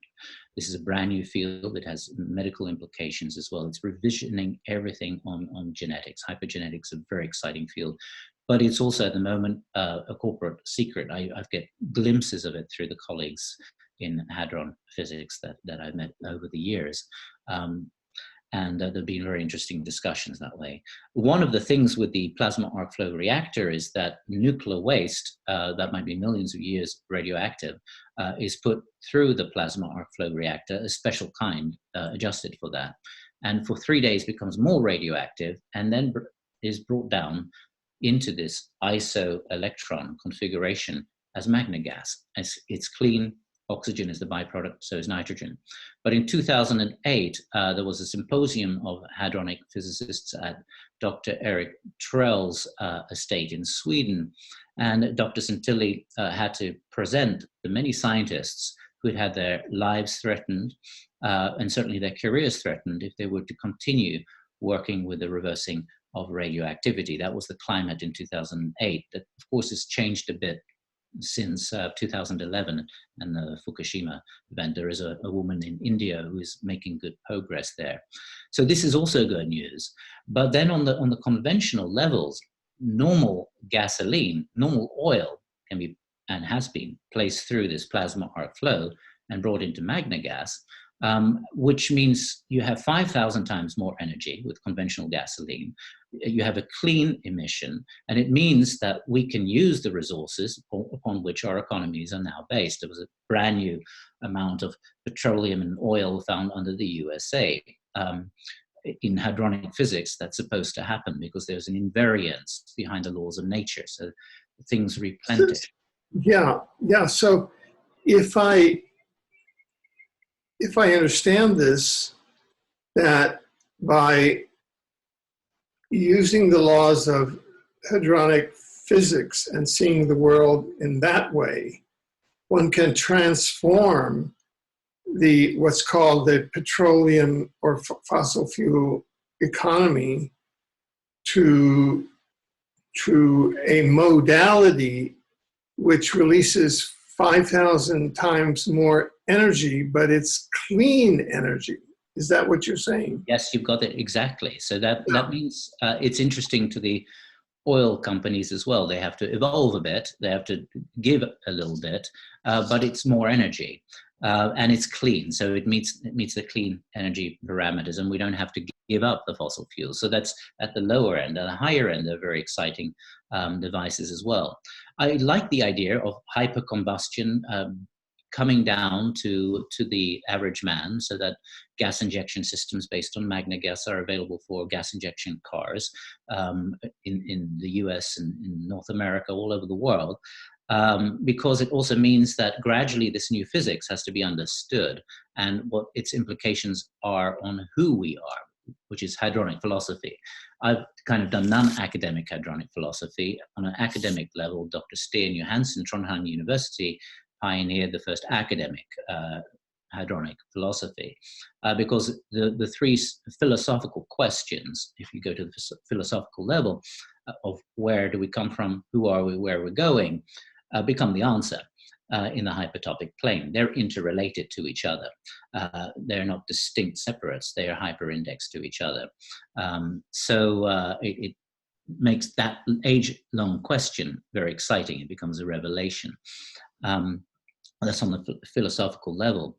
This is a brand new field that has medical implications as well. It's revisioning everything on genetics. Hypergenetics is a very exciting field, but it's also at the moment a corporate secret. I get glimpses of it through the colleagues in hadron physics that I've met over the years. And there have been very interesting discussions that way. One of the things with the plasma arc flow reactor is that nuclear waste, that might be millions of years radioactive, is put through the plasma arc flow reactor, a special kind adjusted for that. And for 3 days becomes more radioactive and then is brought down into this iso-electron configuration as magna gas. It's clean. Oxygen is the byproduct, so is nitrogen. But in 2008, there was a symposium of hadronic physicists at Dr. Eric Trell's estate in Sweden. And Dr. Santilli had to present the many scientists who had had their lives threatened, and certainly their careers threatened if they were to continue working with the reversing of radioactivity. That was the climate in 2008. That, of course, has changed a bit since 2011 and the Fukushima event. There is a woman in India who is making good progress there. So this is also good news. But then on the conventional levels, normal gasoline, normal oil can be and has been placed through this plasma arc flow and brought into magna gas, which means you have 5,000 times more energy with conventional gasoline. You have a clean emission, and it means that we can use the resources upon which our economies are now based. There was a brand new amount of petroleum and oil found under the USA. In hadronic physics, that's supposed to happen because there's an invariance behind the laws of nature, so things replenish. Yeah. So if I understand this, that by using the laws of hadronic physics and seeing the world in that way, one can transform what's called the petroleum or fossil fuel economy to a modality which releases 5,000 times more energy, but it's clean energy. Is that what you're saying? Yes, you've got it exactly. So that means it's interesting to the oil companies as well. They have to evolve a bit. They have to give a little bit, but it's more energy. And it's clean, so it meets the clean energy parameters, and we don't have to give up the fossil fuels. So that's at the lower end. At the higher end, they're very exciting devices as well. I like the idea of hypercombustion coming down to the average man, so that gas injection systems based on magna gas are available for gas injection cars in the US and in North America, all over the world. Because it also means that gradually this new physics has to be understood and what its implications are on who we are, which is hadronic philosophy. I've kind of done non-academic hadronic philosophy. On an academic level, Dr. Sten Johansen, Trondheim University, pioneered the first academic hadronic philosophy, because the three philosophical questions, if you go to the philosophical level of where do we come from, who are we, where we're going, become the answer. in the hypertopic plane. They're interrelated to each other. They're not distinct separates. They are hyperindexed to each other. It makes that age-long question very exciting. It becomes a revelation. That's on the philosophical level.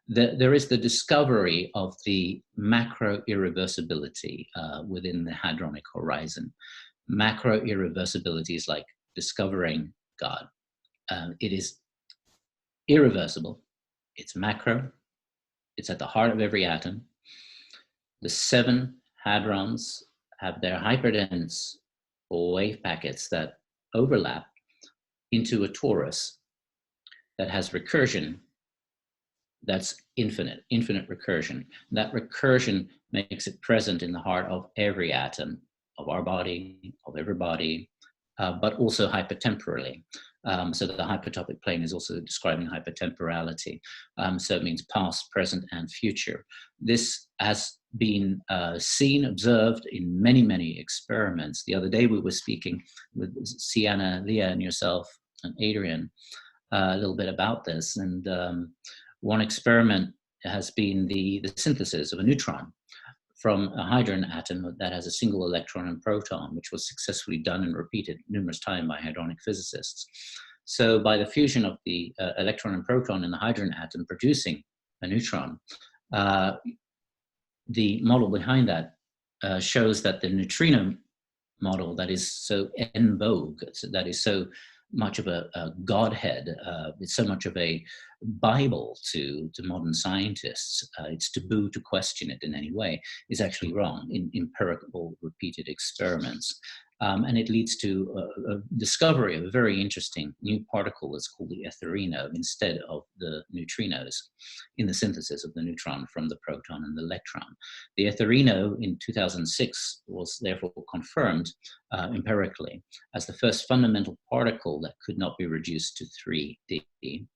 There is the discovery of the macro irreversibility within the hadronic horizon. Macro irreversibility is like discovering God. It is irreversible. It's macro. It's at the heart of every atom. The 7 hadrons have their hyperdense wave packets that overlap into a torus that has recursion that's infinite recursion. That recursion makes it present in the heart of every atom of our body, of every body, but also hypertemporally. So that the hypertopic plane is also describing hypertemporality. So it means past, present, and future. This has been seen, observed in many, many experiments. The other day we were speaking with Sienna, Leah, and yourself, and Adrian, a little bit about this. And one experiment has been the synthesis of a neutron from a hydrogen atom that has a single electron and proton, which was successfully done and repeated numerous times by hadronic physicists. So by the fusion of the electron and proton in the hydrogen atom producing a neutron, the model behind that shows that the neutrino model that is so en vogue, that is so much of a godhead, it's so much of a Bible to modern scientists, it's taboo to question it in any way, is actually wrong in empirical repeated experiments. And it leads to a discovery of a very interesting new particle that's called the etherino instead of the neutrinos in the synthesis of the neutron from the proton and the electron. The etherino in 2006 was therefore confirmed empirically as the first fundamental particle that could not be reduced to 3D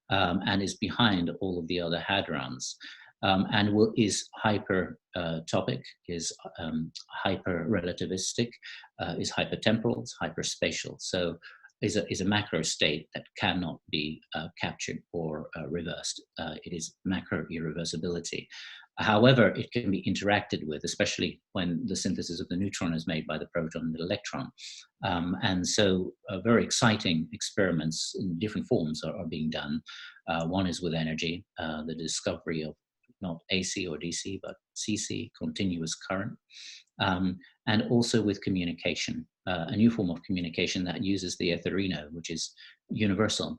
and is behind all of the other hadrons. And is hypertopic, is hyper-relativistic, is hypertemporal, is hyperspatial. So is a macro state that cannot be captured or reversed. It is macro irreversibility. However, it can be interacted with, especially when the synthesis of the neutron is made by the proton and the electron. And so very exciting experiments in different forms are being done. One is with energy, the discovery of not AC or DC, but CC, continuous current, and also with communication, a new form of communication that uses the etherino, which is universal,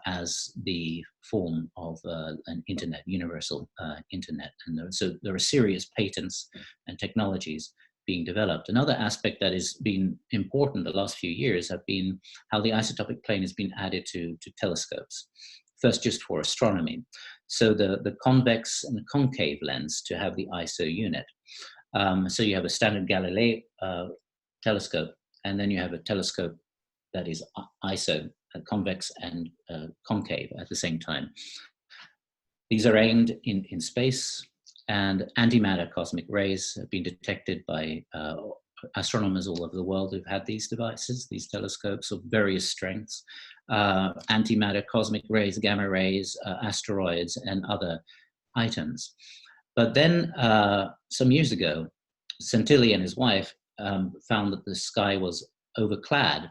as the form of an internet, universal internet. And so there are serious patents and technologies being developed. Another aspect that has been important the last few years have been how the isotopic plane has been added to telescopes. First, just for astronomy. So the convex and the concave lens to have the ISO unit. So you have a standard Galilei telescope, and then you have a telescope that is ISO, convex and concave at the same time. These are aimed in space, and antimatter cosmic rays have been detected by astronomers all over the world who've had these devices, these telescopes of various strengths, antimatter, cosmic rays, gamma rays, asteroids, and other items. But then some years ago, Santilli and his wife found that the sky was overclad.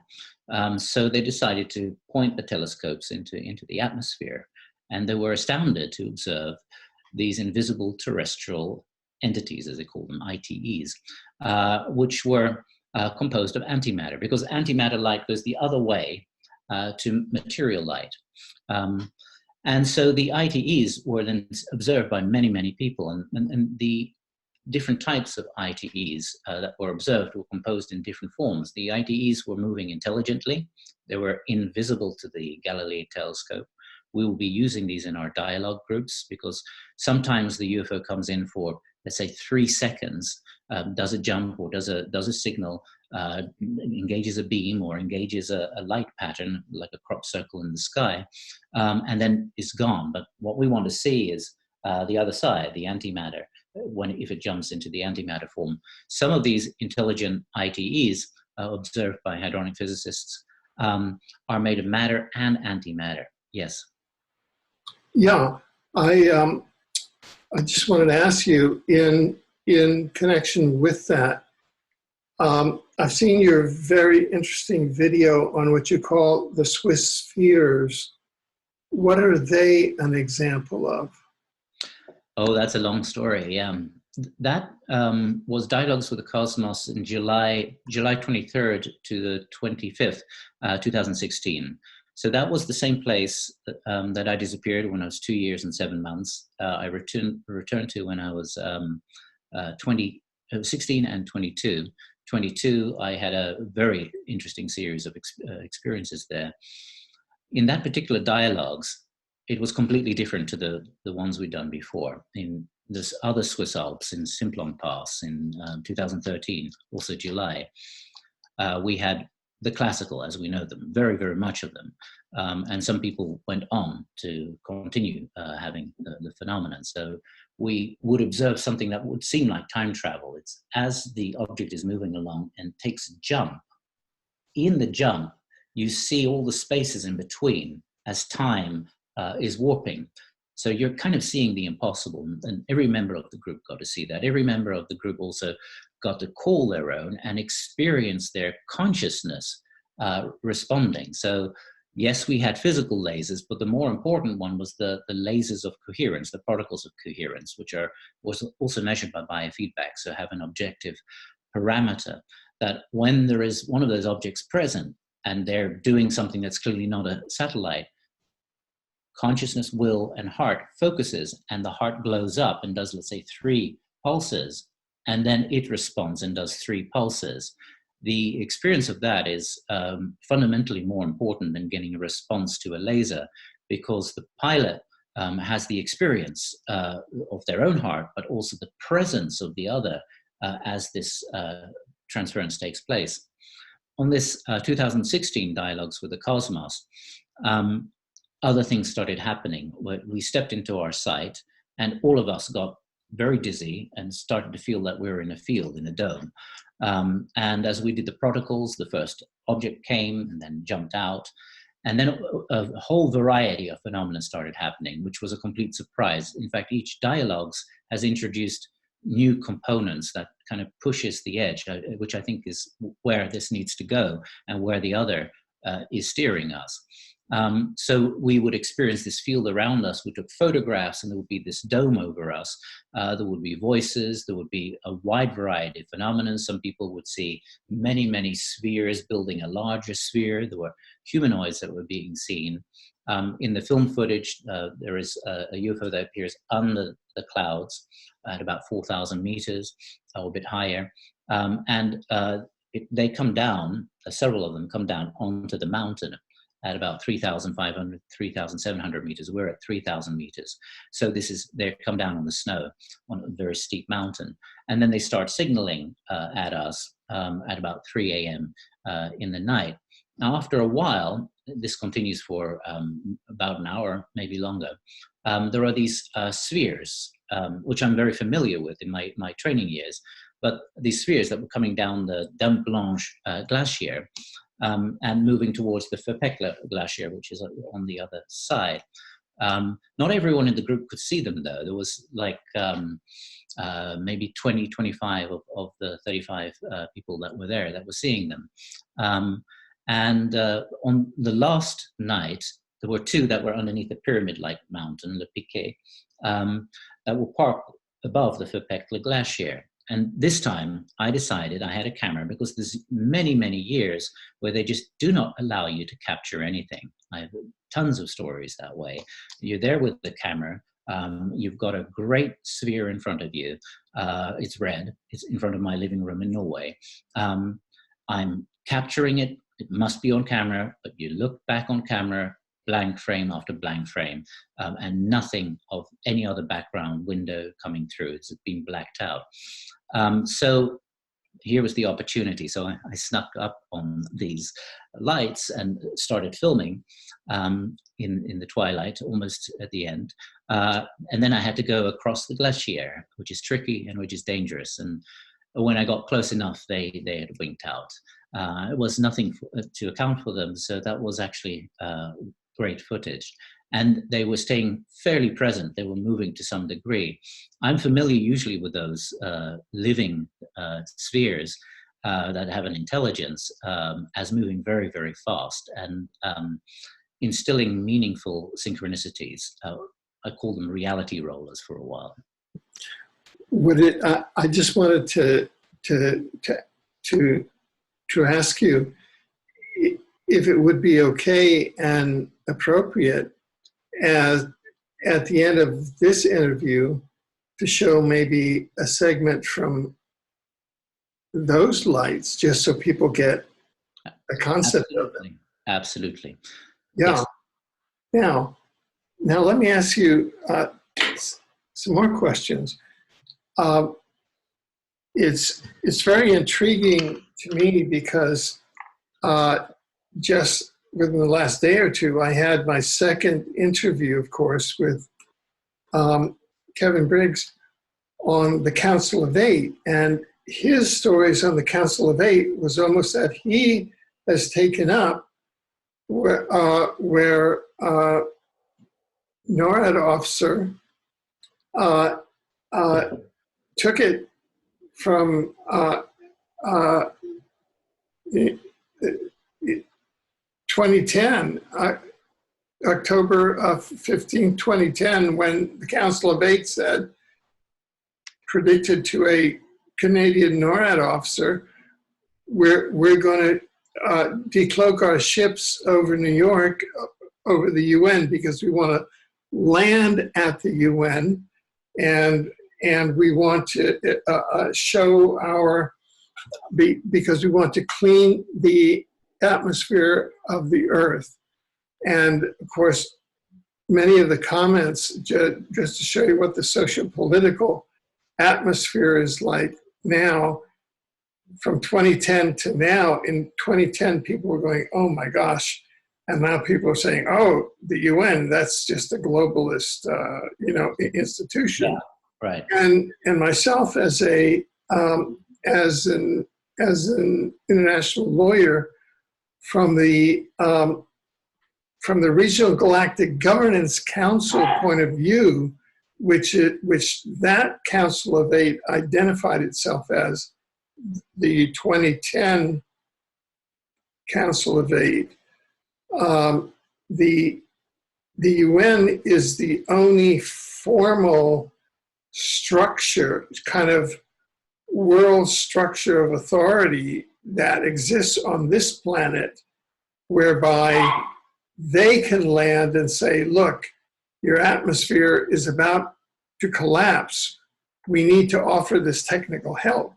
So they decided to point the telescopes into the atmosphere. And they were astounded to observe these invisible terrestrial entities, as they call them, ITEs, which were composed of antimatter, because antimatter light goes the other way to material light. And so the ITEs were then observed by many, many people, and the different types of ITEs that were observed were composed in different forms. The ITEs were moving intelligently. They were invisible to the Galilei telescope. We will be using these in our dialogue groups because sometimes the UFO comes in for, let's say, 3 seconds, does a jump or does a signal, engages a beam or engages a light pattern like a crop circle in the sky, and then is gone. But what we want to see is the other side, the antimatter, if it jumps into the antimatter form. Some of these intelligent ITEs observed by hadronic physicists are made of matter and antimatter. Yes. Yeah, I just wanted to ask you in connection with that. I've seen your very interesting video on what you call the Swiss spheres. What are they an example of? Oh, that's a long story. Yeah, that was Dialogues with the Cosmos in July 23rd to the 25th, 2016. So that was the same place that I disappeared when I was 2 years and 7 months. I returned to when I was 16 and 22. 22, I had a very interesting series of experiences there. In that particular dialogues, it was completely different to the ones we'd done before. In this other Swiss Alps in Simplon Pass in 2013, also July, we had the classical as we know them, very, very much of them. And some people went on to continue having the phenomenon. So we would observe something that would seem like time travel. It's as the object is moving along and takes a jump. In the jump, you see all the spaces in between as time is warping. So you're kind of seeing the impossible, and every member of the group got to see that. Every member of the group also got to call their own and experience their consciousness responding. So yes, we had physical lasers, but the more important one was the lasers of coherence, the particles of coherence, which was also measured by biofeedback, so have an objective parameter that when there is one of those objects present and they're doing something that's clearly not a satellite, consciousness, will, and heart focuses, and the heart blows up and does, let's say, 3 pulses, and then it responds and does 3 pulses. The experience of that is fundamentally more important than getting a response to a laser, because the pilot has the experience of their own heart, but also the presence of the other as this transference takes place. On this 2016 Dialogues with the Cosmos, other things started happening. We stepped into our site and all of us got very dizzy and started to feel that we were in a field, in a dome. And as we did the protocols, the first object came and then jumped out. And then a whole variety of phenomena started happening, which was a complete surprise. In fact, each Dialogues has introduced new components that kind of pushes the edge, which I think is where this needs to go and where the other is steering us. So we would experience this field around us. We took photographs and there would be this dome over us. There would be voices. There would be a wide variety of phenomena. Some people would see many, many spheres building a larger sphere. There were humanoids that were being seen. In the film footage, there is a UFO that appears under the clouds at about 4,000 meters, or a bit higher. They come down, several of them come down onto the mountain at about 3,500, 3,700 meters. We're at 3,000 meters. So they come down on the snow on a very steep mountain. And then they start signaling at us at about 3 a.m. In the night. Now, after a while, this continues for about an hour, maybe longer. There are these spheres, which I'm very familiar with in my training years. But these spheres that were coming down the Dame Blanche glacier and moving towards the Ferpecla glacier, which is on the other side. Not everyone in the group could see them, though. There was like maybe 20, 25 of the 35 people that were there that were seeing them. And on the last night, there were 2 that were underneath a pyramid-like mountain, Le Piquet, that were parked above the Ferpecla glacier. And this time I decided I had a camera, because there's many, many years where they just do not allow you to capture anything. I have tons of stories that way. You're there with the camera. You've got a great sphere in front of you. It's red. It's in front of my living room in Norway. I'm capturing it. It must be on camera, but you look back on camera, blank frame after blank frame, and nothing of any other background window coming through. It's been blacked out. So here was the opportunity. So I snuck up on these lights and started filming in the twilight, almost at the end. And then I had to go across the glacier, which is tricky and which is dangerous. And when I got close enough, they had winked out. It was nothing to account for them. So that was actually great footage. And they were staying fairly present. They were moving to some degree. I'm familiar usually with those living spheres that have an intelligence as moving very, very fast and instilling meaningful synchronicities. I call them reality rollers for a while. Would it? I just wanted to ask you if it would be okay and appropriate, as at the end of this interview, to show maybe a segment from those lights, just so people get a concept of them. Absolutely. Yeah. Yes. Now let me ask you some more questions. It's very intriguing to me because just within the last day or two, I had my second interview, of course, with Kevin Briggs on the Council of Eight, and his stories on the Council of Eight was almost that he has taken up where NORAD officer took it from 2010, October 15, 2010, when the Council of Eight said, predicted to a Canadian NORAD officer, we're going to decloak our ships over New York, over the UN, because we want to land at the UN, and we want to show our, because we want to clean the atmosphere of the Earth. And of course, many of the comments, just to show you what the socio-political atmosphere is like now, from 2010 to now. In 2010, people were going, oh my gosh. And now people are saying, oh, the UN, that's just a globalist, institution. Yeah, right. And myself as an international lawyer, from the Regional Galactic Governance Council point of view, which that Council of Eight identified itself as the 2010 Council of Eight. The UN is the only formal structure, kind of world structure of authority that exists on this planet, whereby they can land and say, look, your atmosphere is about to collapse. We need to offer this technical help.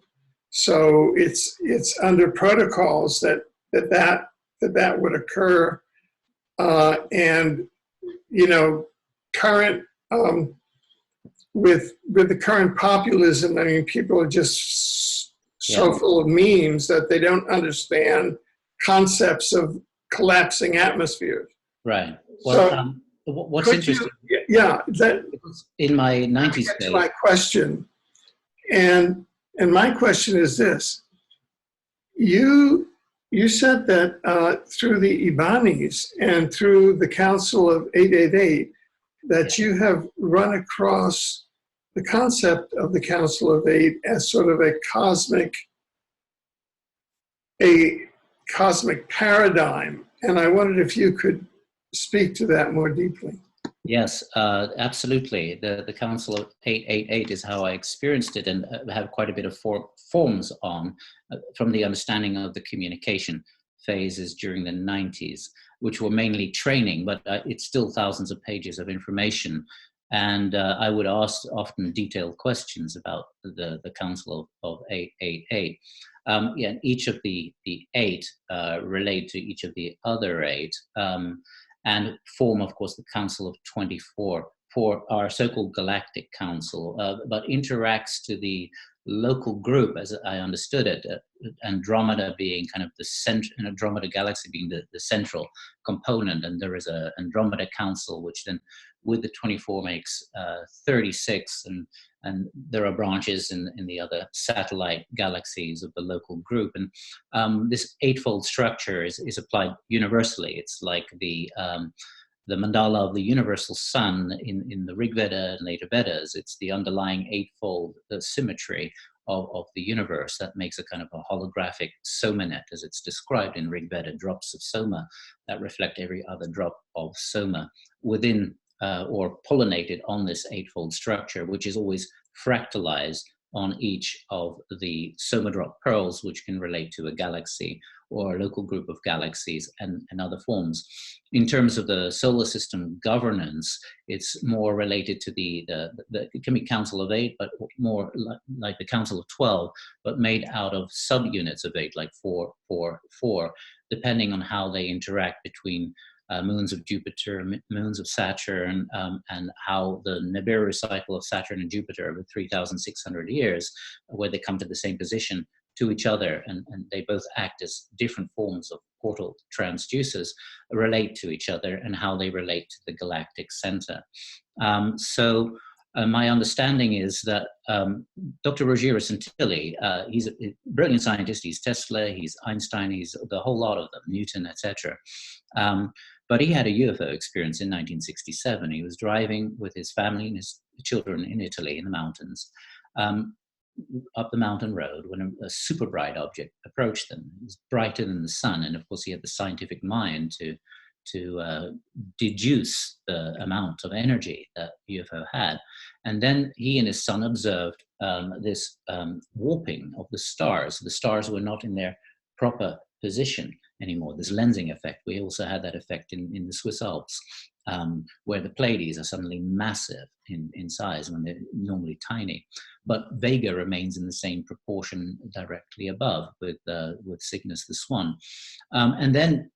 So it's under protocols that would occur, and current with the current populism. I mean, people are just so full of memes that they don't understand concepts of collapsing atmospheres. Right. Well, So, what's interesting? That In my 90s that's days, my question, and my question is this: You said that through the Ibanis and through the Council of 888, that you have run across the concept of the Council of Eight as sort of a cosmic paradigm. And I wondered if you could speak to that more deeply. yes, absolutely. The Council of 888 is how I experienced it, and have quite a bit of forms on from the understanding of the communication phases during the 90s, which were mainly training, but it's still thousands of pages of information. And I would ask often detailed questions about the Council of 888. Each of the eight relate to each of the other eight, and form, of course, the Council of 24 for our so-called Galactic Council, but interacts to the local group, as I understood it, Andromeda being kind of the center, Andromeda Galaxy being the central component, and there is a Andromeda Council, which then with the 24 makes 36, and there are branches in the other satellite galaxies of the local group, and this eightfold structure is applied universally. It's like the the mandala of the universal sun in the Rig Veda and later Vedas. It's the underlying eightfold symmetry of the universe that makes a kind of a holographic somanet, as it's described in Rig Veda, drops of soma that reflect every other drop of soma within or pollinated on this eightfold structure, which is always fractalized on each of the soma drop pearls, which can relate to a galaxy or a local group of galaxies and other forms. In terms of the solar system governance, it's more related to it can be Council of 8, but more like the Council of 12, but made out of subunits of 8, like 4, 4, 4, depending on how they interact between moons of Jupiter, moons of Saturn, and how the Nibiru cycle of Saturn and Jupiter over 3,600 years, where they come to the same position to each other, and they both act as different forms of portal transducers, relate to each other, and how they relate to the galactic center. My understanding is that Dr. Rogero Santilli, he's a brilliant scientist. He's Tesla, he's Einstein, he's the whole lot of them, Newton, etc. But he had a UFO experience in 1967. He was driving with his family and his children in Italy in the mountains, up the mountain road, when a super bright object approached them. It was brighter than the sun, and of course he had the scientific mind to deduce the amount of energy that UFO had. And then he and his son observed this warping of the stars. The stars were not in their proper position anymore, this lensing effect. We also had that effect in the Swiss Alps, where the Pleiades are suddenly massive in size when they're normally tiny. But Vega remains in the same proportion directly above with Cygnus the Swan. And then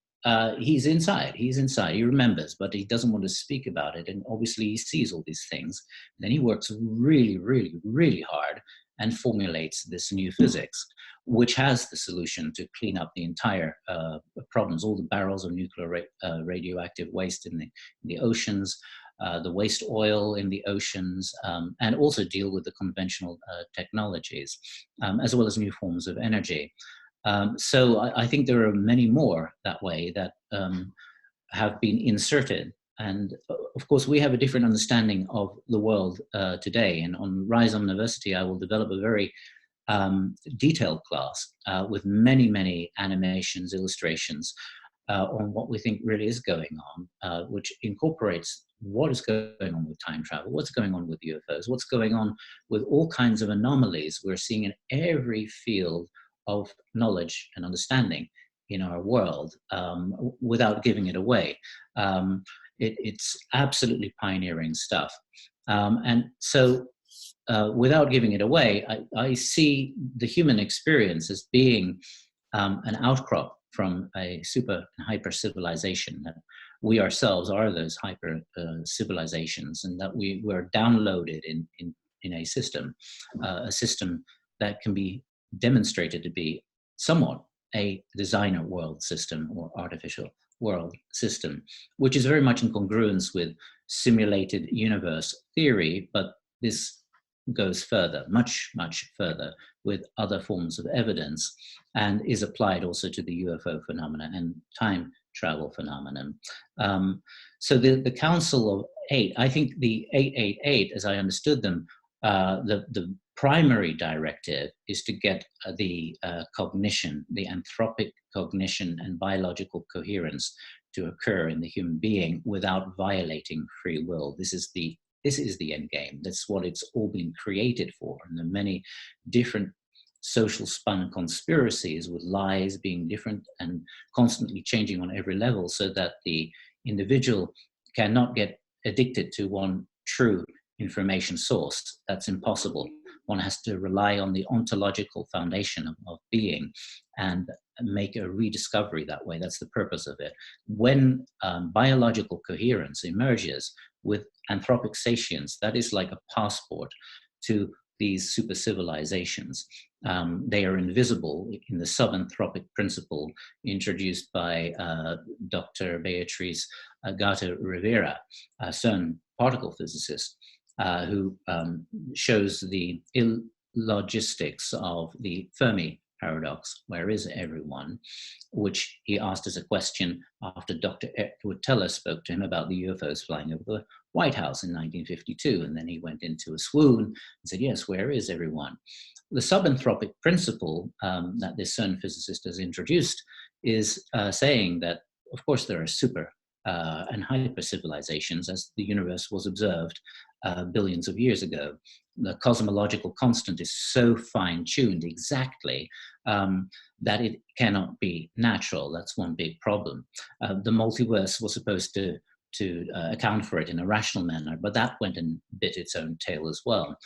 he's inside, he remembers, but he doesn't want to speak about it. And obviously he sees all these things. Then he works really, really, really hard and formulates this new physics, which has the solution to clean up the entire problems, all the barrels of nuclear radioactive waste in the oceans, the waste oil in the oceans, and also deal with the conventional technologies, as well as new forms of energy. So I think there are many more that way that have been inserted. And of course, we have a different understanding of the world today. And on Rise Omniversity, I will develop a very detailed class with many, many animations, illustrations on what we think really is going on, which incorporates what is going on with time travel, what's going on with UFOs, what's going on with all kinds of anomalies we're seeing in every field of knowledge and understanding in our world, without giving it away. It's absolutely pioneering stuff. And so without giving it away, I see the human experience as being an outcrop from a super and hyper civilization, that we ourselves are those hyper civilizations, and that we were downloaded in a system that can be demonstrated to be somewhat a designer world system or artificial world system, which is very much in congruence with simulated universe theory, but this goes further, much, much further, with other forms of evidence, and is applied also to the UFO phenomena and time travel phenomenon. So the Council of 8, I think the 888, as I understood them, the primary directive is to get the cognition, the anthropic cognition and biological coherence to occur in the human being without violating free will. This is the end game. That's what it's all been created for. And there are many different social spun conspiracies with lies being different and constantly changing on every level, so that the individual cannot get addicted to one true information source. That's impossible. One has to rely on the ontological foundation of being and make a rediscovery that way. That's the purpose of it. When biological coherence emerges with anthropic satience, that is like a passport to these super civilizations. They are invisible in the subanthropic principle introduced by Dr. Beatriz Gato Rivera, a CERN particle physicist, who shows the illogistics of the Fermi paradox, where is everyone, which he asked as a question after Dr. Edward Teller spoke to him about the UFOs flying over the White House in 1952. And then he went into a swoon and said, yes, where is everyone? The subanthropic principle that this CERN physicist has introduced is saying that, of course, there are super and hyper civilizations as the universe was observed billions of years ago. The cosmological constant is so fine-tuned exactly that it cannot be natural. That's one big problem. The multiverse was supposed to account for it in a rational manner, but that went and bit its own tail as well.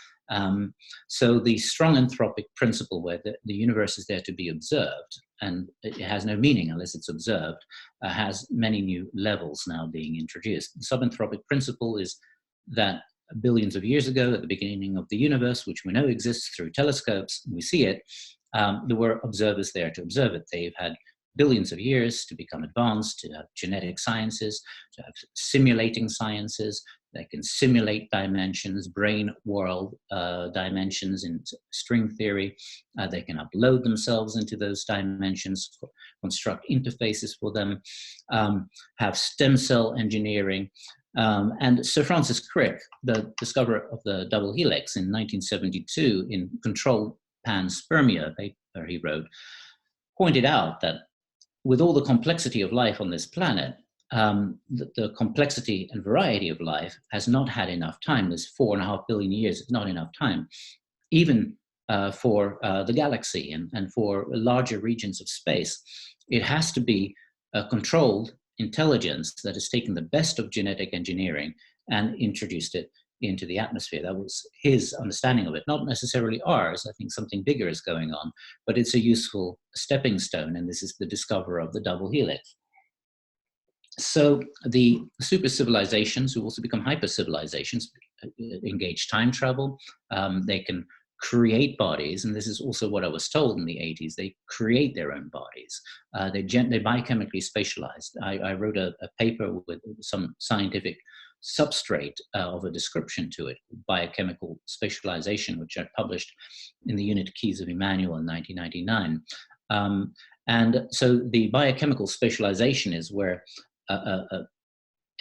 So the strong anthropic principle, where the universe is there to be observed, and it has no meaning unless it's observed, has many new levels now being introduced. The subanthropic principle is that billions of years ago, at the beginning of the universe, which we know exists through telescopes, we see it, there were observers there to observe it. They've had billions of years to become advanced, to have genetic sciences, to have simulating sciences. They can simulate dimensions, brain world dimensions in string theory. They can upload themselves into those dimensions, construct interfaces for them, have stem cell engineering. And Sir Francis Crick, the discoverer of the double helix in 1972 in Controlled Panspermia, a paper he wrote, pointed out that with all the complexity of life on this planet, the complexity and variety of life has not had enough time. There's 4.5 billion years, it's not enough time, even for the galaxy and for larger regions of space. It has to be a controlled intelligence that has taken the best of genetic engineering and introduced it into the atmosphere. That was his understanding of it, not necessarily ours. I think something bigger is going on, but it's a useful stepping stone, and this is the discoverer of the double helix. So the super civilizations, who also become hyper civilizations, engage time travel. They can create bodies, and this is also what I was told in the 80s. They create their own bodies. They biochemically spatialized. I wrote a paper with some scientific substrate of a description to it, biochemical spatialization, which I published in the unit Keys of Emmanuel in 1999. And so the biochemical spatialization is where a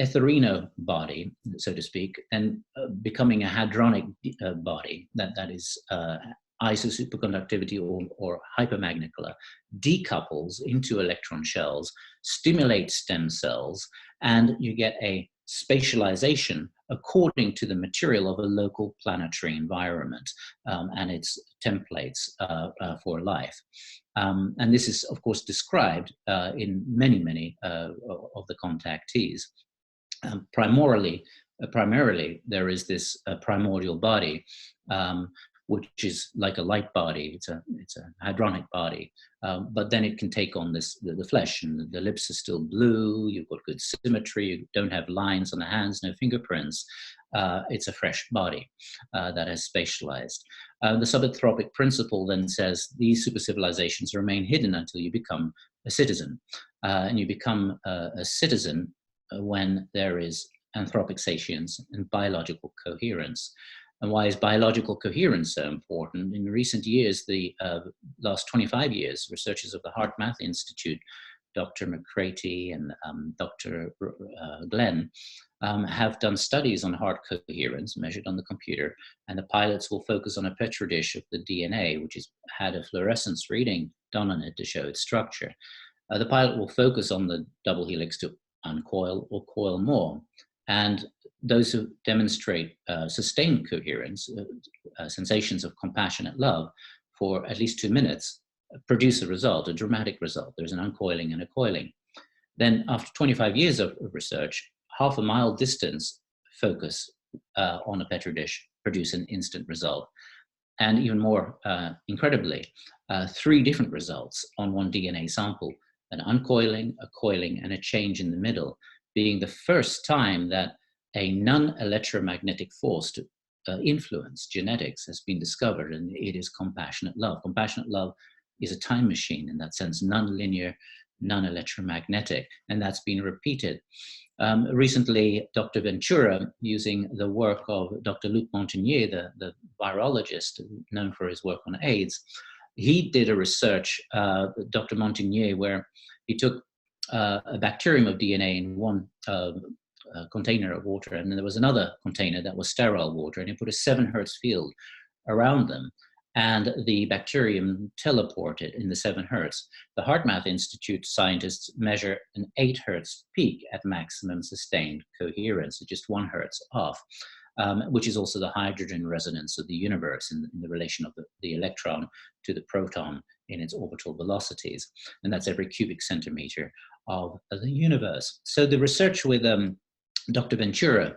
etherino body, so to speak, and becoming a hadronic body that is isosuperconductivity or hypermagnicolor, decouples into electron shells, stimulates stem cells, and you get a spatialization according to the material of a local planetary environment and its templates for life. And this is, of course, described in many of the contactees. Primarily, there is this primordial body, which is like a light body. It's a hadronic body, but then it can take on the flesh, and the lips are still blue. You've got good symmetry. You don't have lines on the hands, no fingerprints. It's a fresh body that has spatialized. The subanthropic principle then says these super civilizations remain hidden until you become a citizen, and you become a citizen when there is anthropic satience and biological coherence. And why is biological coherence so important? In recent years, the last 25 years, researchers of the Heart Math Institute, Dr. McCraty and Dr. Glenn, have done studies on heart coherence measured on the computer, and the pilots will focus on a petri dish of the DNA, which has had a fluorescence reading done on it to show its structure. The pilot will focus on the double helix to uncoil or coil more. And those who demonstrate sustained coherence, sensations of compassionate love for at least 2 minutes, produce a result, a dramatic result. There's an uncoiling and a coiling. Then after 25 years of research, half a mile distance focus on a petri dish produce an instant result. And even more incredibly, 3 different results on one DNA sample, an uncoiling, a coiling, and a change in the middle, being the first time that a non-electromagnetic force to influence genetics has been discovered, and it is compassionate love. Compassionate love is a time machine in that sense, non-linear, non-electromagnetic, and that's been repeated. Recently, Dr. Ventura, using the work of Dr. Luc Montagnier, the virologist known for his work on AIDS, he did a research, Dr. Montagnier, where he took a bacterium of DNA in one container of water, and then there was another container that was sterile water, and he put a 7 hertz field around them, and the bacterium teleported in the 7 hertz. The HeartMath Institute scientists measure an 8 hertz peak at maximum sustained coherence, just 1 hertz off, which is also the hydrogen resonance of the universe in the relation of the electron to the proton in its orbital velocities. And that's every cubic centimeter of the universe. So the research with Dr. Ventura,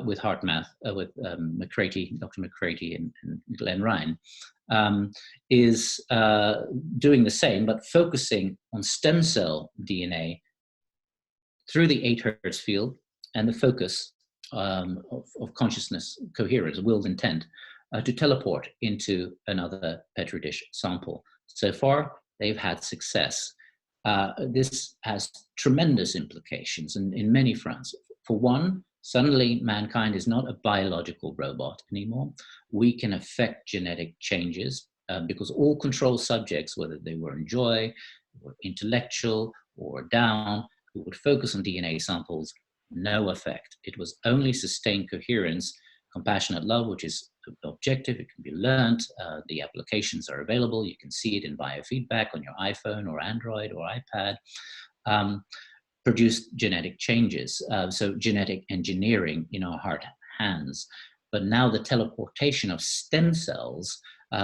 with HeartMath, with McCraty, Dr. McCraty and Glenn Ryan, is doing the same, but focusing on stem cell DNA through the 8 hertz field and the focus of consciousness, coherence, willed intent, to teleport into another Petri dish sample. So far, they've had success. This has tremendous implications in many fronts. For one, suddenly mankind is not a biological robot anymore. We can affect genetic changes because all control subjects, whether they were in joy, or intellectual, or down, who would focus on DNA samples, no effect. It was only sustained coherence, compassionate love, which is objective, it can be learned, the applications are available, you can see it in biofeedback on your iPhone or Android or iPad, produced genetic changes, so genetic engineering in our heart hands. But now the teleportation of stem cells,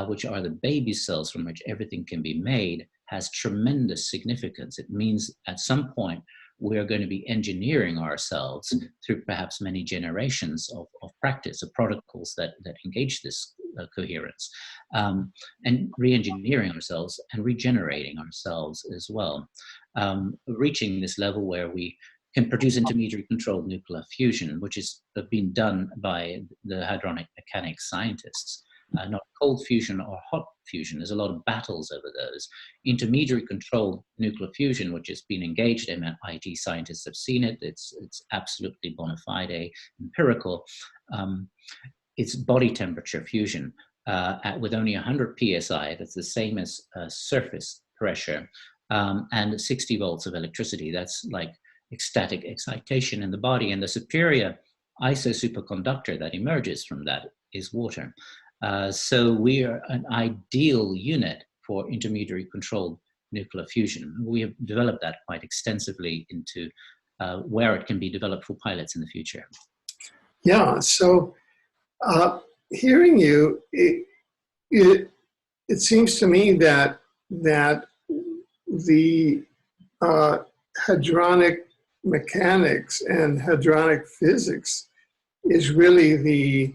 which are the baby cells from which everything can be made, has tremendous significance. It means at some point we're going to be engineering ourselves through perhaps many generations of practice, of protocols that engage this coherence, and re-engineering ourselves and regenerating ourselves as well, reaching this level where we can produce intermediary controlled nuclear fusion, which has been done by the hadronic mechanics scientists. Not cold fusion or hot fusion. There's a lot of battles over those. Intermediary controlled nuclear fusion, which has been engaged, MIT scientists have seen it. It's absolutely bona fide, empirical. It's body temperature fusion with only 100 psi. That's the same as surface pressure, and 60 volts of electricity. That's like ecstatic excitation in the body. And the superior isosuperconductor that emerges from that is water. So we are an ideal unit for intermediary controlled nuclear fusion. We have developed that quite extensively into where it can be developed for pilots in the future. Yeah, so hearing you, it seems to me that the hadronic mechanics and hadronic physics is really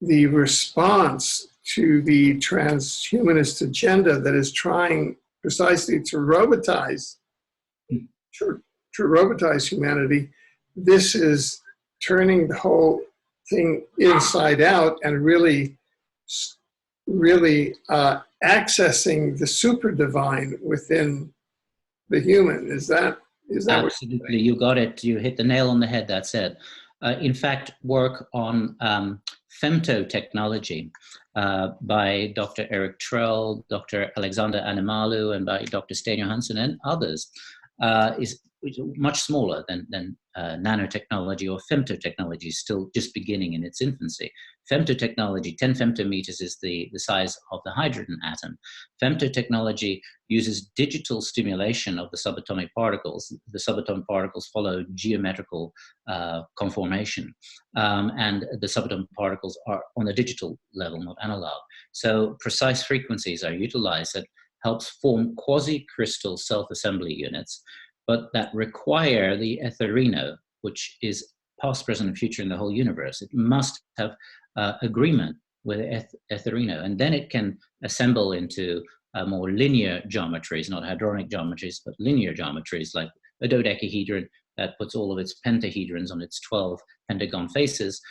the response to the transhumanist agenda that is trying precisely to robotize humanity. This is turning the whole thing inside out and really accessing the super divine within the human. Is that Absolutely, you got it. You hit the nail on the head. That's it. In fact, work on Femto technology by Dr. Eric Trell, Dr. Alexander Animalu, and by Dr. Sten Johansson and others is much smaller than nanotechnology, or femto technology is still just beginning in its infancy. Femto technology, 10 femtometers, is the size of the hydrogen atom. Femto technology uses digital stimulation of the subatomic particles. The subatomic particles follow geometrical conformation, and the subatomic particles are on a digital level, not analog. So precise frequencies are utilized that helps form quasi-crystal self-assembly units, but that require the etherino, which is past, present, and future in the whole universe. It must have agreement with etherino, and then it can assemble into more linear geometries, not hadronic geometries, but linear geometries, like a dodecahedron that puts all of its pentahedrons on its 12 pentagon faces,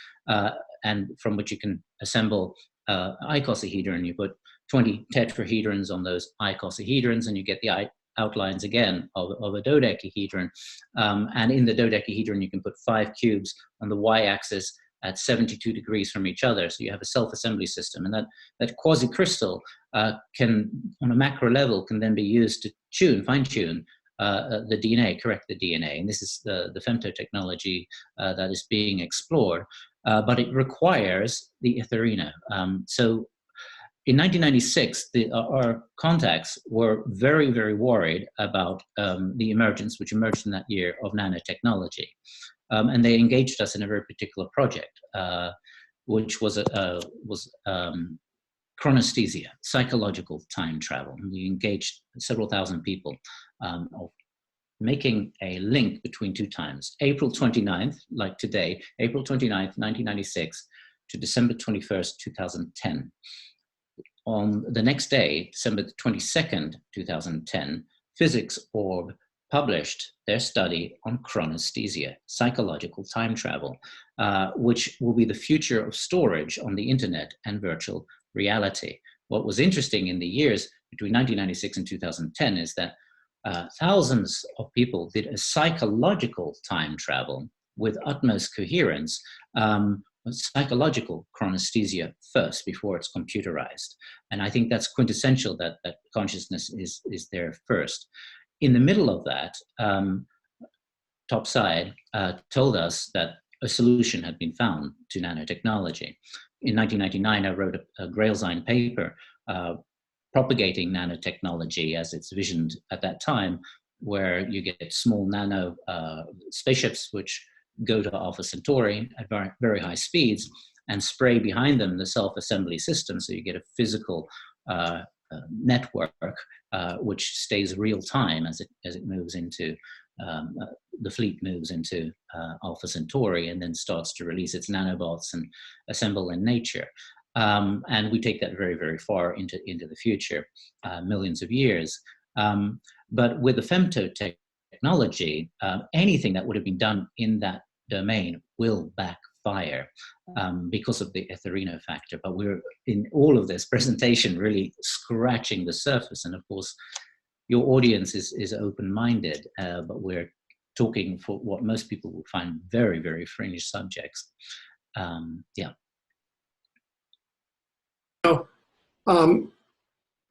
and from which you can assemble icosahedron. You put 20 tetrahedrons on those icosahedrons, and you get the outlines again of a dodecahedron. And in the dodecahedron, you can put 5 cubes on the y-axis at 72 degrees from each other. So you have a self-assembly system, and that quasi-crystal can, on a macro level, can then be used to fine-tune the DNA, correct the DNA. And this is the Femto technology that is being explored, but it requires the Itherino. So in 1996, our contacts were very, very worried about the emergence, which emerged in that year, of nanotechnology. And they engaged us in a very particular project, which was chronesthesia, psychological time travel. And we engaged several thousand people of making a link between two times. April 29th, like today, April 29th, 1996 to December 21st, 2010. On the next day, December 22nd, 2010, Physics Org published their study on chronesthesia, psychological time travel, which will be the future of storage on the internet and virtual reality. What was interesting in the years between 1996 and 2010 is that thousands of people did a psychological time travel with utmost coherence, psychological chronesthesia first before it's computerized. And I think that's quintessential, that consciousness is there first. In the middle of that, Topside told us that a solution had been found to nanotechnology. In 1999, I wrote a Grailzine paper propagating nanotechnology as it's visioned at that time, where you get small nano spaceships which go to Alpha Centauri at very, very high speeds and spray behind them the self-assembly system. So you get a physical network which stays real time as it moves into, the fleet moves into Alpha Centauri and then starts to release its nanobots and assemble in nature. And we take that very, very far into the future, millions of years. But with the Femto technology, anything that would have been done in that domain will backfire because of the Itherino factor. But we're, in all of this presentation, really scratching the surface. And of course, your audience is open-minded, but we're talking for what most people would find very, very fringe subjects. Yeah.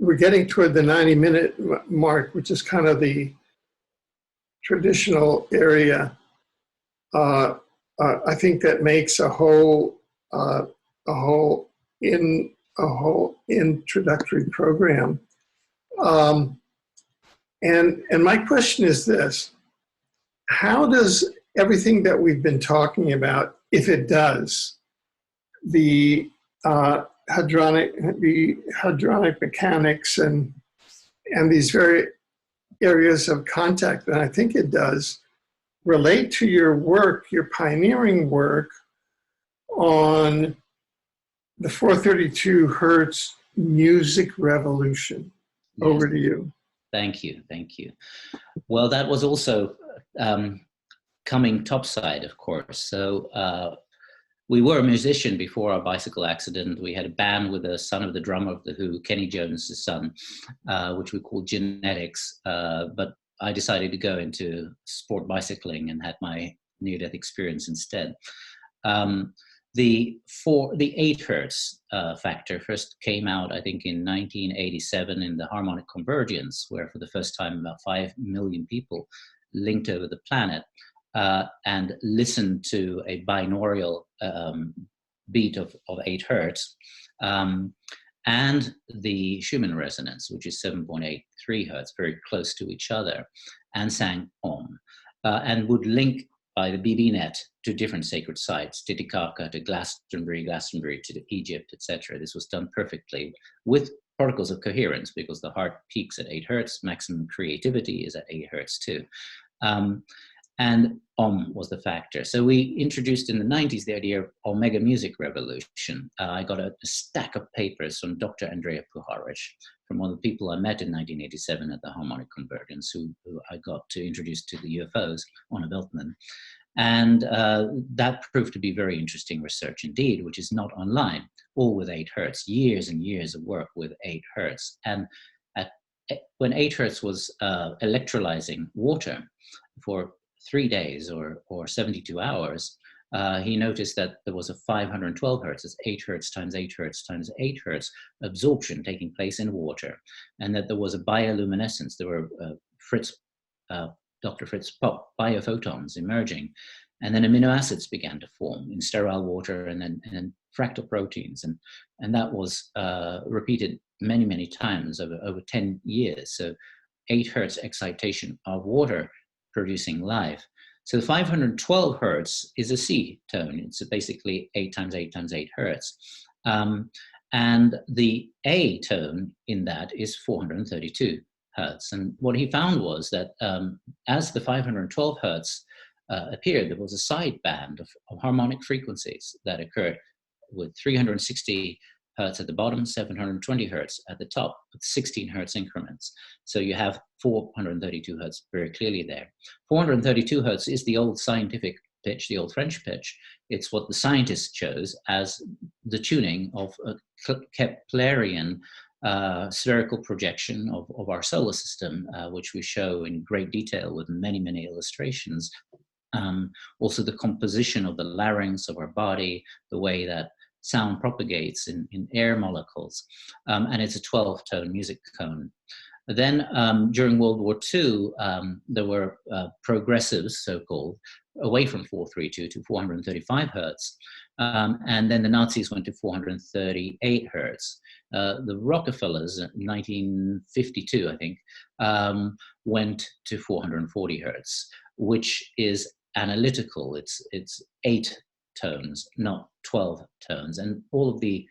We're getting toward the 90-minute mark, which is kind of the traditional area. I think that makes a whole introductory program. And my question is this: how does everything that we've been talking about, if it does, the hadronic mechanics and these very areas of contact, and I think it does, relate to your work, your pioneering work on the 432 Hertz music revolution? Yes. Over to you. Thank you, thank you. Well, that was also coming topside, of course. So we were a musician before our bicycle accident. We had a band with the son of the drummer of The Who, Kenny Jones' son, which we called Genetics. But I decided to go into sport bicycling and had my near-death experience instead. The 8 Hertz factor first came out, I think, in 1987 in the harmonic convergence, where for the first time about 5 million people linked over the planet and listened to a binaural beat of 8 Hertz, and the Schumann resonance, which is 7.83 Hertz, very close to each other, and sang Om, and would link by the BBnet to different sacred sites, Titicaca to Glastonbury to Egypt, etc. This was done perfectly with particles of coherence, because the heart peaks at 8 Hertz, maximum creativity is at 8 Hertz too. And Om was the factor. So we introduced in the 90s the idea of Omega music revolution. I got a stack of papers from Dr. Andrea Puharich, from one of the people I met in 1987 at the harmonic convergence, who I got to introduce to the UFOs, Anna Veltman. And that proved to be very interesting research indeed, which is not online, all with 8 Hertz, years and years of work with 8 Hertz. And when 8 Hertz was electrolyzing water for 3 days or 72 hours, he noticed that there was a 512 hertz, it's 8 hertz times 8 hertz times 8 hertz absorption taking place in water, and that there was a bioluminescence. There were Dr. Fritz Popp biophotons emerging, and then amino acids began to form in sterile water, and then fractal proteins, and that was repeated many, many times over 10 years. So 8 hertz excitation of water producing life. So the 512 hertz is a C tone. It's basically 8 times 8 times 8 hertz. And the A tone in that is 432 hertz. And what he found was that as the 512 hertz appeared, there was a side band of harmonic frequencies that occurred with 360 hertz at the bottom, 720 hertz at the top, with 16 hertz increments. So you have 432 hertz very clearly there. 432 hertz is the old scientific pitch, the old French pitch. It's what the scientists chose as the tuning of a Keplerian spherical projection of our solar system, which we show in great detail with many, many illustrations. Also the composition of the larynx of our body, the way that sound propagates in air molecules, and it's a 12-tone music cone. Then during World War II, there were progressives, so-called, away from 432 to 435 hertz, and then the Nazis went to 438 hertz. The Rockefellers in 1952, I think, went to 440 hertz, which is analytical. It's 8 tones, not 12 tones, and all of the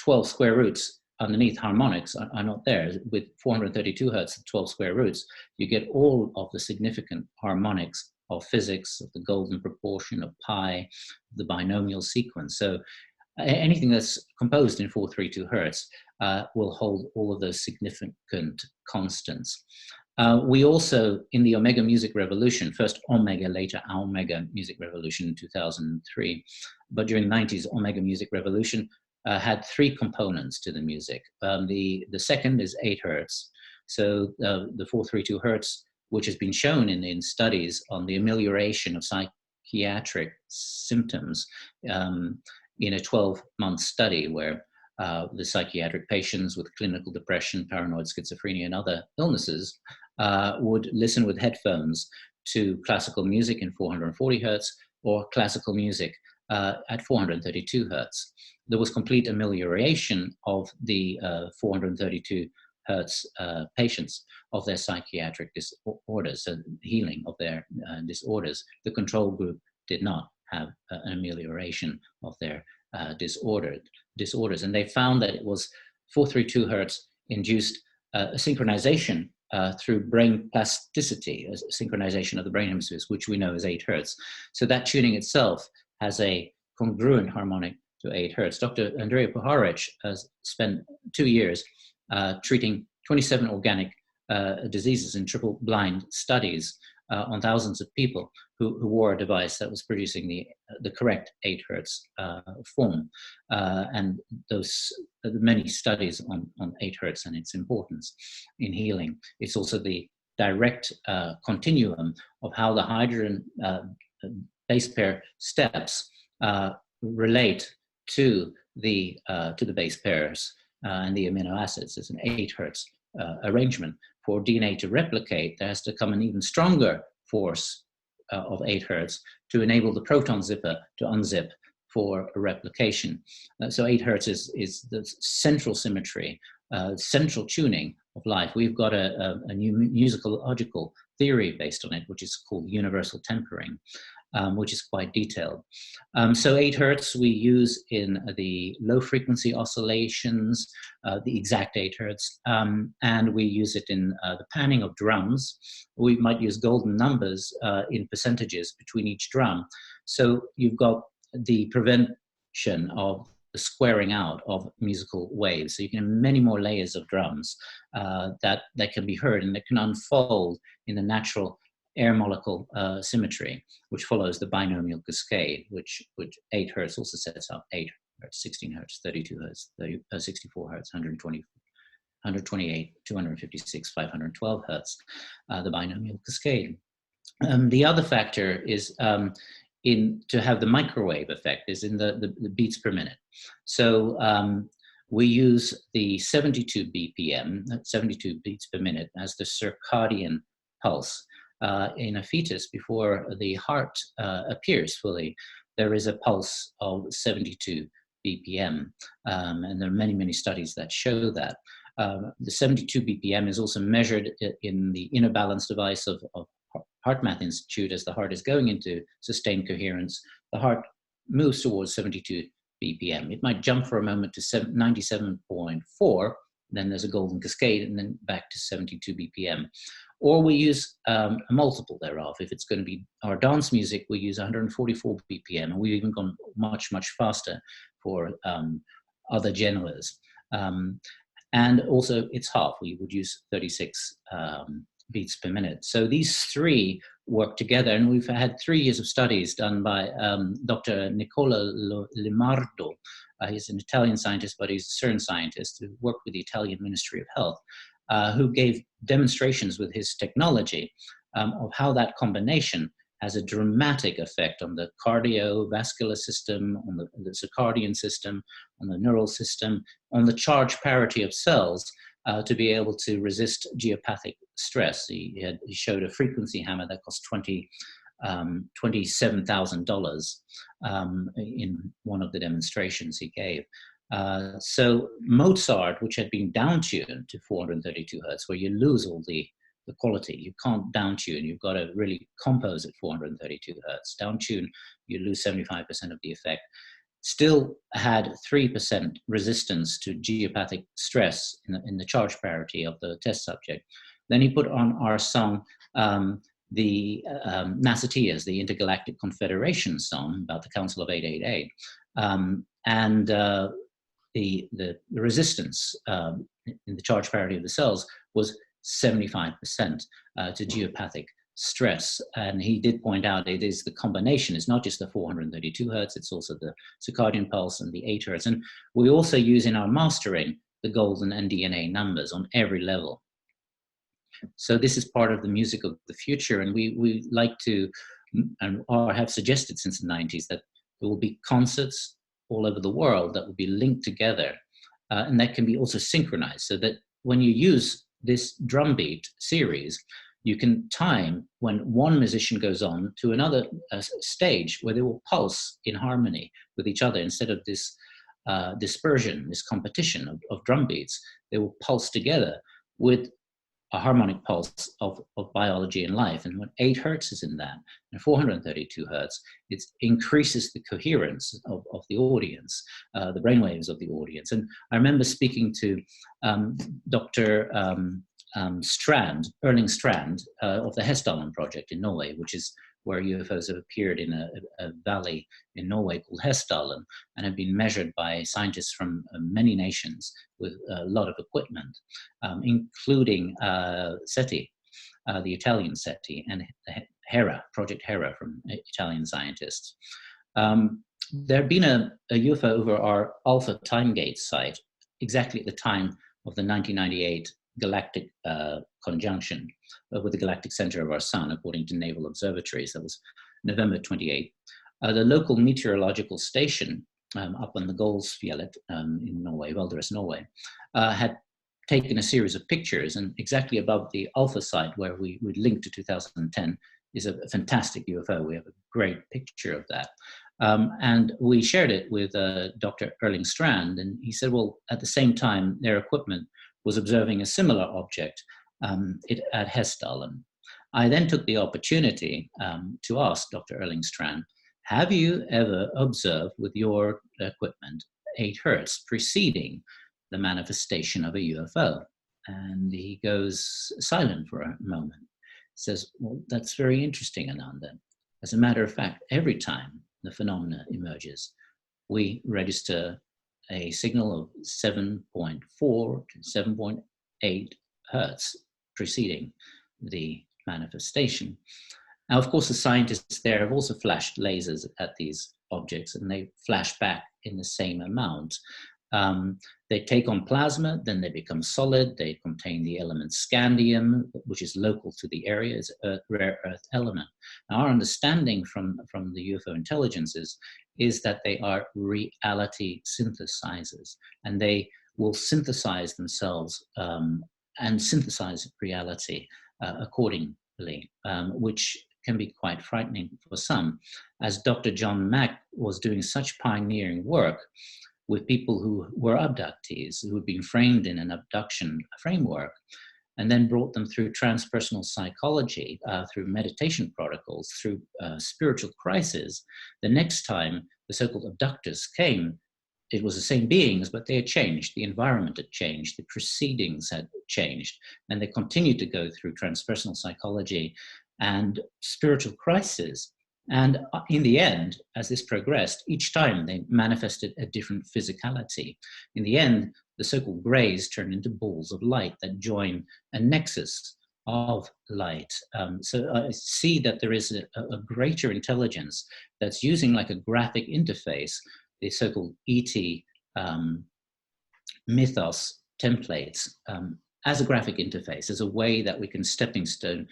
12 square roots underneath harmonics are not there. With 432 hertz, 12 square roots, you get all of the significant harmonics of physics, of the golden proportion, of pi, the binomial sequence. So anything that's composed in 432 hertz will hold all of those significant constants. We also, in the Omega Music Revolution, first Omega, later Omega Music Revolution in 2003, but during the 90s, Omega Music Revolution had 3 components to the music. The second is 8 hertz. So the 432 hertz, which has been shown in studies on the amelioration of psychiatric symptoms in a 12-month study where the psychiatric patients with clinical depression, paranoid schizophrenia, and other illnesses would listen with headphones to classical music in 440 hertz or classical music at 432 hertz. There was complete amelioration of the 432 hertz patients of their psychiatric disorders, and healing of their disorders. The control group did not have an amelioration of their disorders. And they found that it was 432 hertz induced a synchronization through brain plasticity, a synchronization of the brain hemispheres, which we know is 8 hertz. So that tuning itself has a congruent harmonic to 8 hertz. Dr. Andrea Puharich has spent 2 years treating 27 organic diseases in triple-blind studies on thousands of people who wore a device that was producing the correct 8 hertz form. And those many studies on 8 hertz and its importance in healing. It's also the direct continuum of how the hydrogen base pair steps relate to the base pairs and the amino acids. It's an 8 hertz arrangement. For DNA to replicate, there has to come an even stronger force of 8 hertz to enable the proton zipper to unzip for a replication. So 8 hertz is the central symmetry, central tuning of life. We've got a new musicological theory based on it, which is called universal tempering, which is quite detailed. So 8 hertz we use in the low frequency oscillations, the exact 8 hertz, and we use it in the panning of drums. We might use golden numbers in percentages between each drum. So you've got the prevention of the squaring out of musical waves. So you can have many more layers of drums that can be heard and that can unfold in the natural air molecule symmetry, which follows the binomial cascade, which 8 hertz also sets up 8 hertz, 16 hertz, 32 hertz, 64 hertz, 120, 128, 256, 512 hertz, the binomial cascade. The other factor is to have the microwave effect is in the beats per minute. So we use the 72 BPM, 72 beats per minute, as the circadian pulse. In a fetus, before the heart appears fully, there is a pulse of 72 BPM. And there are many, many studies that show that. The 72 BPM is also measured in the inner balance device of HeartMath Institute. As the heart is going into sustained coherence, the heart moves towards 72 BPM. It might jump for a moment to 97.4, then there's a golden cascade, and then back to 72 BPM. Or we use a multiple thereof. If it's going to be our dance music, we use 144 BPM, and we've even gone much, much faster for other genres. And also it's half. We would use 36 beats per minute. So these three work together, and we've had 3 years of studies done by Dr. Nicola Limardo. He's an Italian scientist, but he's a CERN scientist who worked with the Italian Ministry of Health, who gave demonstrations with his technology of how that combination has a dramatic effect on the cardiovascular system, on the circadian system, on the neural system, on the charge parity of cells, to be able to resist geopathic stress. He showed a frequency hammer that cost $27,000 in one of the demonstrations he gave. So Mozart, which had been down-tuned to 432 hertz, where you lose all the quality, you can't down-tune, you've got to really compose at 432 hertz. Down-tune, you lose 75% of the effect. Still had 3% resistance to geopathic stress in the charge parity of the test subject. Then he put on our song, the Nasatias, the Intergalactic Confederation song about the Council of 888. And the resistance in the charge parity of the cells was 75% to geopathic stress. And he did point out it is the combination, it's not just the 432 hertz, it's also the circadian pulse and the 8 hertz. And we also use in our mastering the golden and DNA numbers on every level. So this is part of the music of the future, and we like to, or have suggested since the 90s, that there will be concerts all over the world that will be linked together, and that can be also synchronized, so that when you use this drumbeat series, you can time when one musician goes on to another stage where they will pulse in harmony with each other instead of this dispersion, this competition of drum beats. They will pulse together with a harmonic pulse of biology and life. And when 8 hertz is in that, and 432 hertz, it increases the coherence of the audience, the brainwaves of the audience. And I remember speaking to Dr. Erling Strand of the Hessdalen project in Norway, which is where UFOs have appeared in a valley in Norway called Hessdalen, and have been measured by scientists from many nations with a lot of equipment, including SETI, the Italian SETI, and Hera, Project Hera from Italian scientists. There had been a UFO over our Alpha Timegate site exactly at the time of the 1998 galactic conjunction with the galactic center of our sun, according to naval observatories. That was November 28. The local meteorological station up on the Golsfjellet in Norway, Valdres, Norway, had taken a series of pictures, and exactly above the Alpha site, where we would link to 2010, is a fantastic UFO. We have a great picture of that. And we shared it with Dr. Erling Strand, and he said, well, at the same time, their equipment was observing a similar object at Hessdalen. I then took the opportunity to ask Dr. Erling Strand, have you ever observed with your equipment 8 hertz preceding the manifestation of a UFO? And he goes silent for a moment. Says, well, that's very interesting, Ananda. As a matter of fact, every time the phenomena emerges, we register a signal of 7.4 to 7.8 hertz preceding the manifestation. Now, of course, the scientists there have also flashed lasers at these objects, and they flash back in the same amount. They take on plasma, then they become solid. They contain the element scandium, which is local to the area, is a rare earth element. Now, our understanding from the UFO intelligences is that they are reality synthesizers, and they will synthesize themselves and synthesize reality accordingly, which can be quite frightening for some, as Dr. John Mack was doing such pioneering work with people who were abductees, who had been framed in an abduction framework, and then brought them through transpersonal psychology, through meditation protocols, through spiritual crisis. The next time the so-called abductors came, it was the same beings, but they had changed. The environment had changed. The proceedings had changed. And they continued to go through transpersonal psychology and spiritual crisis. And in the end, as this progressed, each time they manifested a different physicality. In the end, the so-called grays turned into balls of light that join a nexus of light. So I see that there is a greater intelligence that's using like a graphic interface, the so-called ET mythos templates, as a graphic interface, as a way that we can stepping stone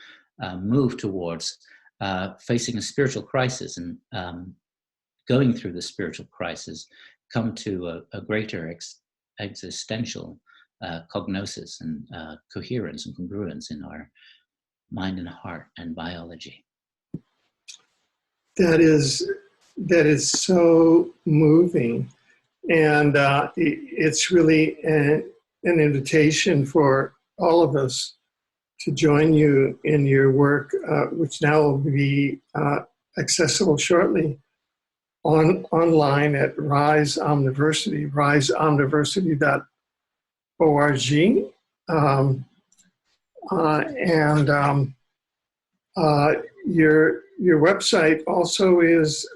move towards facing a spiritual crisis and going through the spiritual crisis, come to a greater existential cognosis and coherence and congruence in our mind and heart and biology. That is so moving, and it's really an invitation for all of us to join you in your work, which now will be accessible shortly online at Rise Omniversity, riseomniversity.org. Your website also is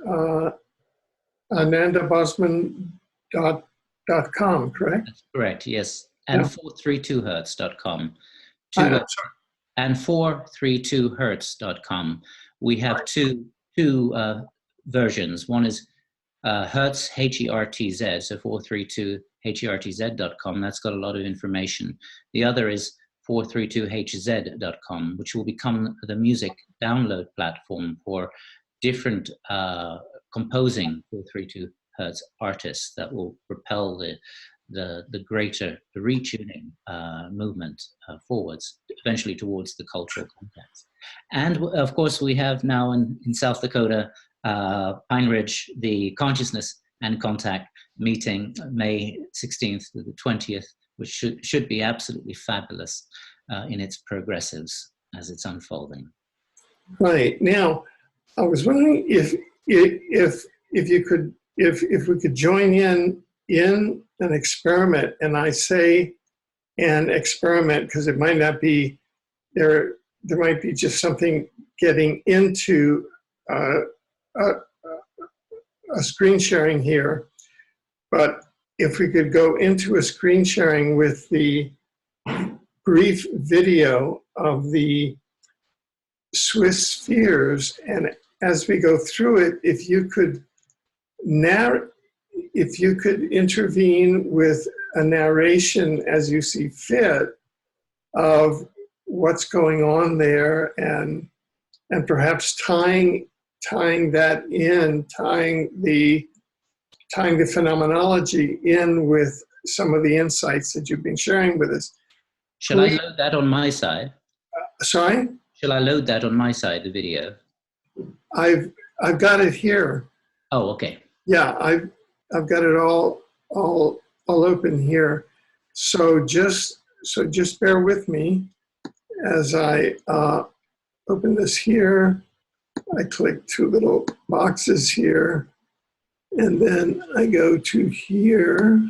AnandaBosman.com, correct? That's correct, yes. And 432hertz.com. And 432hertz.com. We have two versions. One is Hertz, Hertz, so 432hertz.com. That's got a lot of information. The other is 432hz.com, which will become the music download platform for different composing 432 hertz artists that will propel the greater retuning movement forwards, eventually towards the cultural context. And of course, we have now in South Dakota, Pine Ridge, the Consciousness and Contact meeting, May 16th to the 20th, which should be absolutely fabulous in its progressives as it's unfolding. Right. Now, I was wondering if we could join in an experiment, and I say an experiment because it might not be there might be just something getting into a screen sharing here, but if we could go into a screen sharing with the brief video of the Swiss spheres, and as we go through it, if you could intervene with a narration as you see fit of what's going on there, and perhaps tying that in, tying the phenomenology in with some of the insights that you've been sharing with us. Shall I load that on my side? Sorry? Shall I load that on my side, the video? I've got it here. Oh, okay. Yeah, I've got it all open here. So just bear with me as I open this here. I click two little boxes here, and then I go to here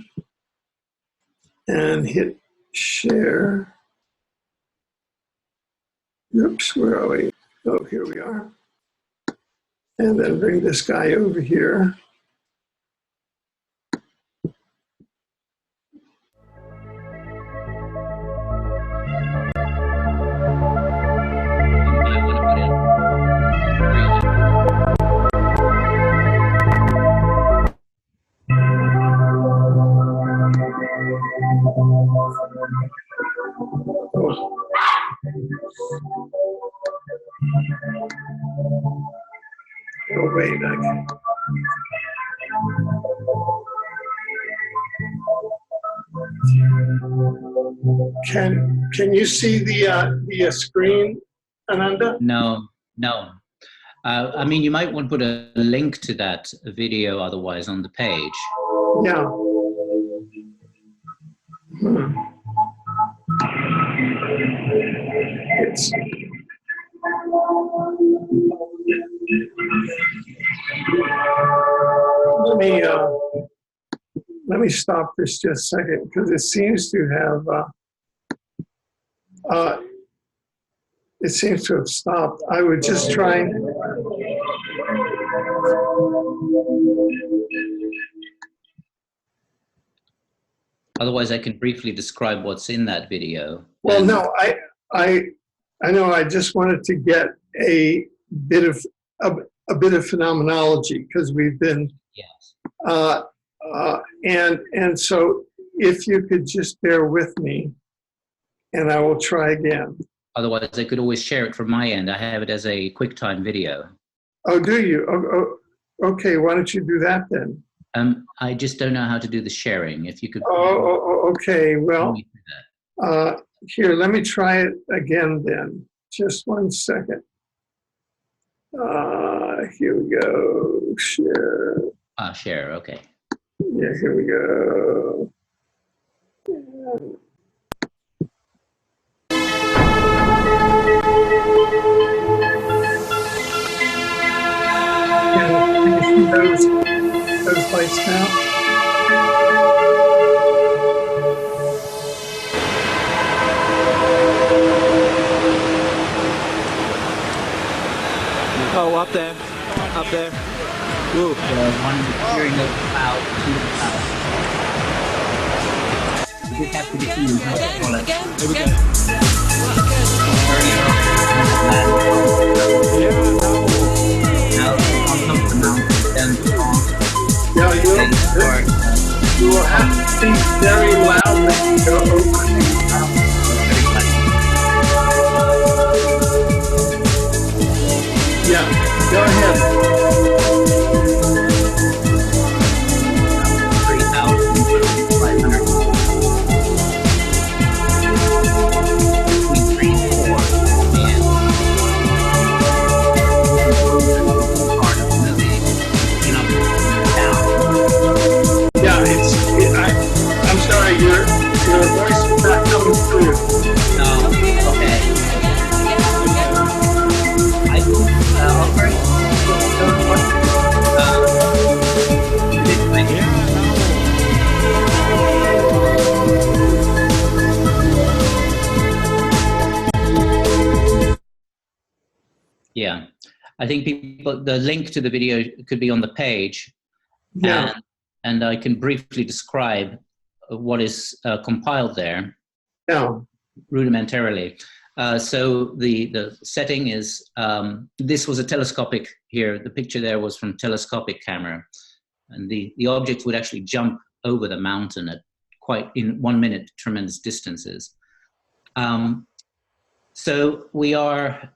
and hit share. Oops, where are we? Oh, here we are. And then bring this guy over here. Oh, wait, okay. Can you see the screen, Ananda? No, no. I mean, you might want to put a link to that video otherwise on the page. Yeah. It's let me stop this just a second, because it seems to have stopped. I was just trying. Otherwise, I can briefly describe what's in that video. Well, no, I know. I just wanted to get a bit of phenomenology, because we've been. Yes. And so if you could just bear with me, and I will try again. Otherwise, I could always share it from my end. I have it as a QuickTime video. Oh, do you? Okay, why don't you do that then? I just don't know how to do the sharing. If you could. Okay. Well, here, let me try it again then. Just 1 second. Here we go. Share. Share. Okay. Yeah, here we go. Can you see those lights now? Oh, up there. Up there. Woo. One hearing of the cloud, to the cloud. We just have to get you. Again. Now, on top of the mountain, then Yeah, you will have to speak very loudly to go over the mountain. Yeah, go ahead. 3,500. Between 3 and 4. And part of the movie, you know, down. Yeah, I'm sorry, your voice is not coming through. Okay. I will operate. Yeah, I think people, the link to the video could be on the page. Yeah. And I can briefly describe what is compiled there. Yeah. Rudimentarily. So the setting is, this was a telescopic here. The picture there was from telescopic camera. And the objects would actually jump over the mountain at in 1 minute, tremendous distances. So we are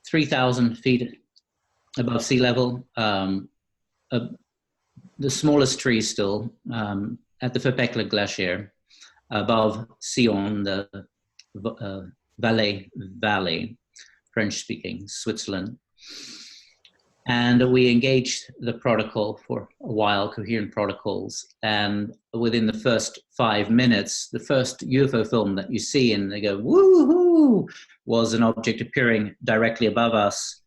3,000 feet above sea level. The smallest tree still at the Verpekler Glacier above Sion, the Valais Valley, French-speaking Switzerland. And we engaged the protocol for a while, coherent protocols. And within the first 5 minutes, the first UFO film that you see and they go, woohoo, was an object appearing directly above us,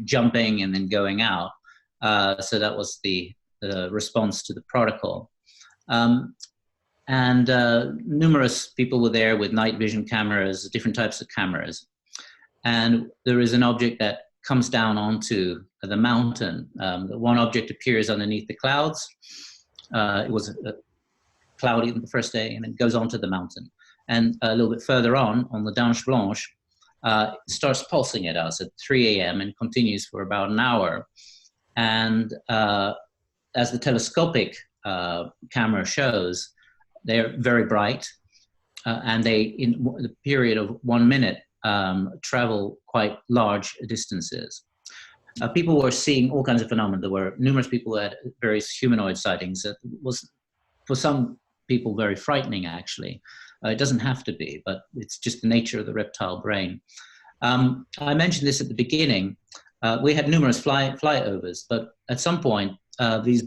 jumping and then going out. So that was the response to the protocol. And numerous people were there with night vision cameras, different types of cameras. And there is an object that comes down onto the mountain. One object appears underneath the clouds. It was cloudy the first day, and it goes onto the mountain. And a little bit further on the Danche Blanche, it starts pulsing at us at 3 a.m. and continues for about an hour. And as the telescopic camera shows, They're very bright, and they, in the period of 1 minute, travel quite large distances. People were seeing all kinds of phenomena. There were numerous people who had various humanoid sightings. That was, for some people, very frightening, actually. It doesn't have to be, but it's just the nature of the reptile brain. I mentioned this at the beginning. We had numerous flyovers, but at some point, these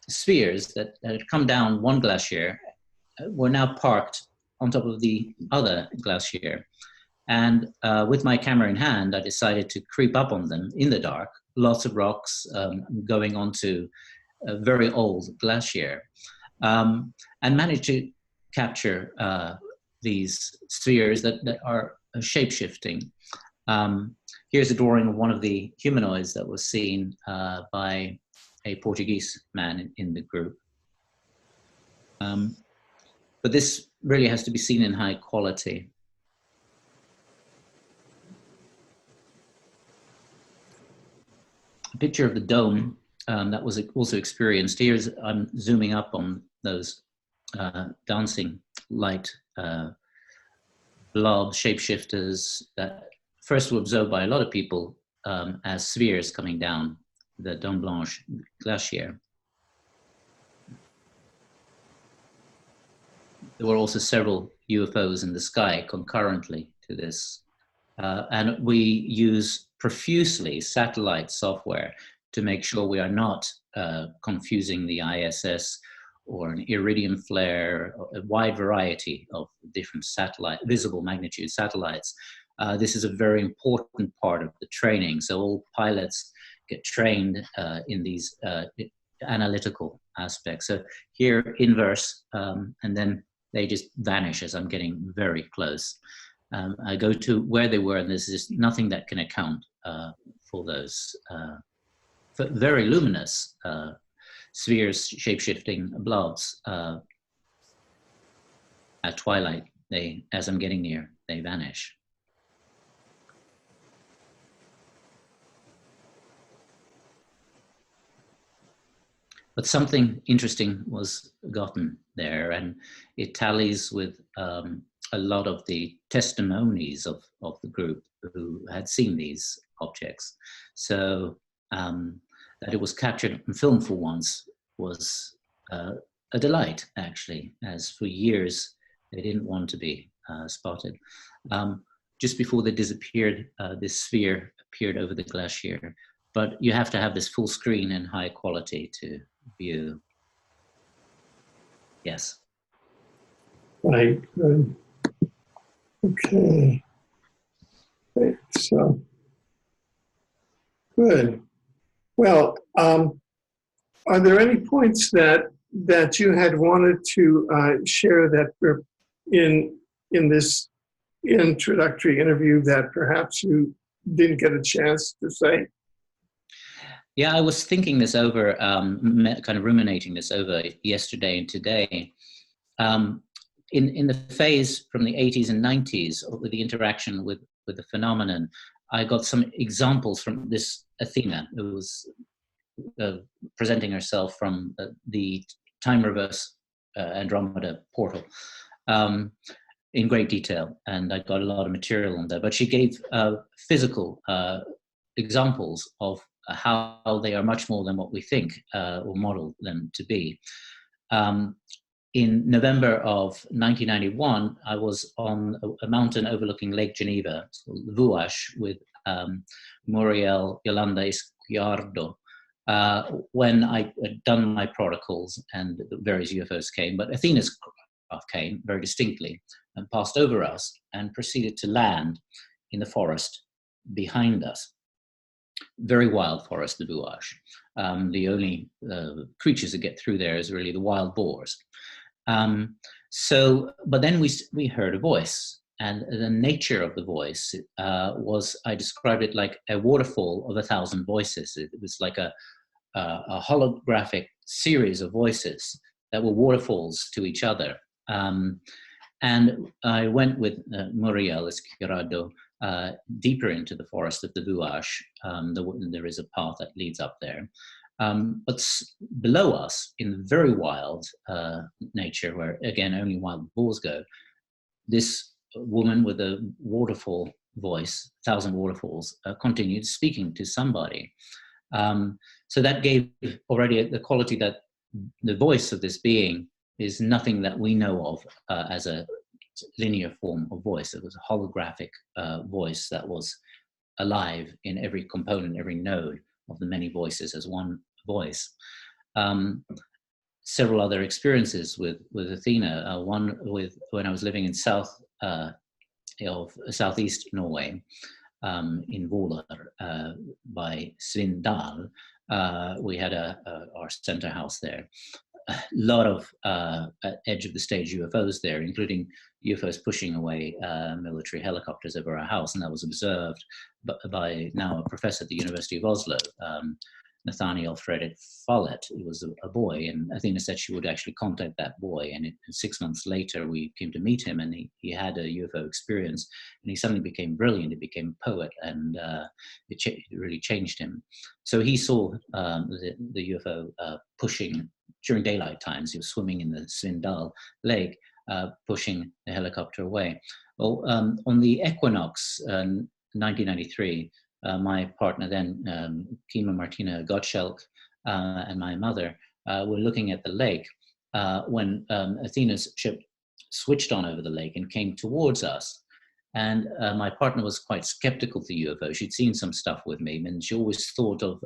spheres that had come down one glacier were now parked on top of the other glacier. And with my camera in hand, I decided to creep up on them in the dark, lots of rocks going onto a very old glacier, and managed to capture these spheres that are shape-shifting. Here's a drawing of one of the humanoids that was seen by a Portuguese man in the group. But this really has to be seen in high quality. A picture of the dome that was also experienced. Here's, I'm zooming up on those dancing light blob shapeshifters that first were observed by a lot of people as spheres coming down the Dome Blanche glacier. There were also several UFOs in the sky concurrently to this. And we use profusely satellite software to make sure we are not confusing the ISS or an iridium flare, a wide variety of different satellite, visible magnitude satellites. This is a very important part of the training. So all pilots get trained in these analytical aspects. So here, inverse, and then they just vanish as I'm getting very close. I go to where they were, and there's just nothing that can account for those for very luminous spheres, shape-shifting blobs. At twilight, they, as I'm getting near, they vanish. But something interesting was gotten there, and it tallies with a lot of the testimonies of the group who had seen these objects. So that it was captured on film for once was a delight, actually, as for years they didn't want to be spotted. Just before they disappeared, this sphere appeared over the glacier, but you have to have this full screen and high quality to view. Yes. Right, good. Okay. Great. So, good. Well, are there any points that you had wanted to share that were in this introductory interview that perhaps you didn't get a chance to say? Yeah, I was thinking this over, kind of ruminating this over yesterday and today. In the phase from the 80s and 90s with the interaction with the phenomenon, I got some examples from this Athena, who was presenting herself from the time reverse Andromeda portal in great detail, and I got a lot of material on that. But she gave physical examples of how they are much more than what we think or model them to be. In November of 1991, I was on a mountain overlooking Lake Geneva, Vuash, with Muriel Yolanda Izquierdo, when I had done my protocols and the various UFOs came, but Athena's craft came very distinctly and passed over us and proceeded to land in the forest behind us. Very wild forest, the Vuash. The only creatures that get through there is really the wild boars. But then we heard a voice, and the nature of the voice was, I described it like a waterfall of 1,000 voices. It was like a holographic series of voices that were waterfalls to each other. And I went with Muriel Izquierdo deeper into the forest of the Vuash. There is a path that leads up there. But below us, in very wild nature, where again only wild boars go, this woman with a waterfall voice, 1,000 waterfalls, continued speaking to somebody. So that gave already the quality that the voice of this being is nothing that we know of as a linear form of voice. It was a holographic voice that was alive in every component, every node of the many voices as one voice. Several other experiences with Athena. One with when I was living in southeast Norway, in Våler, by Svindal. We had our center house there. A lot of edge of the stage UFOs there, including UFOs pushing away military helicopters over our house, and that was observed by now a professor at the University of Oslo, Nathaniel Fredrik Follett. He was a boy, and Athena said she would actually contact that boy, and 6 months later we came to meet him, and he had a UFO experience, and he suddenly became brilliant. He became a poet, and it really changed him. So he saw the UFO pushing during daylight times. He was swimming in the Svindal lake, pushing the helicopter away. Well, on the equinox, 1993, my partner then, Kima Martina Gottschalk, and my mother were looking at the lake when Athena's ship switched on over the lake and came towards us. And my partner was quite skeptical of the UFO. She'd seen some stuff with me, and she always thought of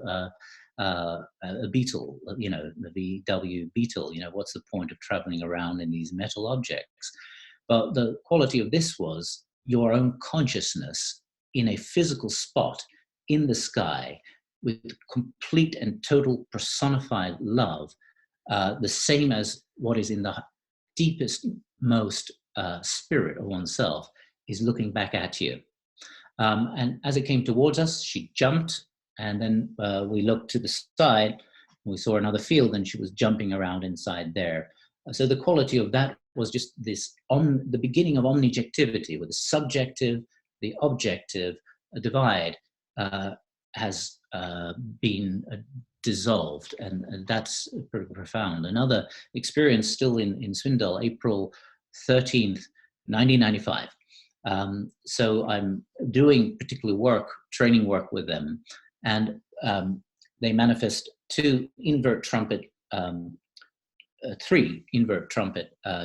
a beetle, the VW beetle. What's the point of traveling around in these metal objects? But the quality of this was your own consciousness in a physical spot in the sky with complete and total personified love, the same as what is in the deepest, most spirit of oneself is looking back at you. And as it came towards us, she jumped, and then we looked to the side, and we saw another field, and she was jumping around inside there. So the quality of that was just this, the beginning of omnijectivity, where the subjective, the objective divide has been dissolved, and that's pretty profound. Another experience still in Svindal, April 13th, 1995. So I'm doing particular work, training work with them, and they manifest three invert trumpet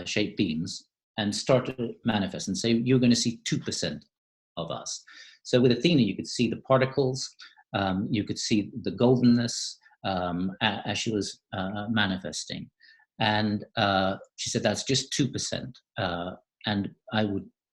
shaped beams, and start to manifest and say, you're going to see 2% of us. So with Athena, you could see the particles, you could see the goldenness as she was manifesting. And she said, that's just 2%. And I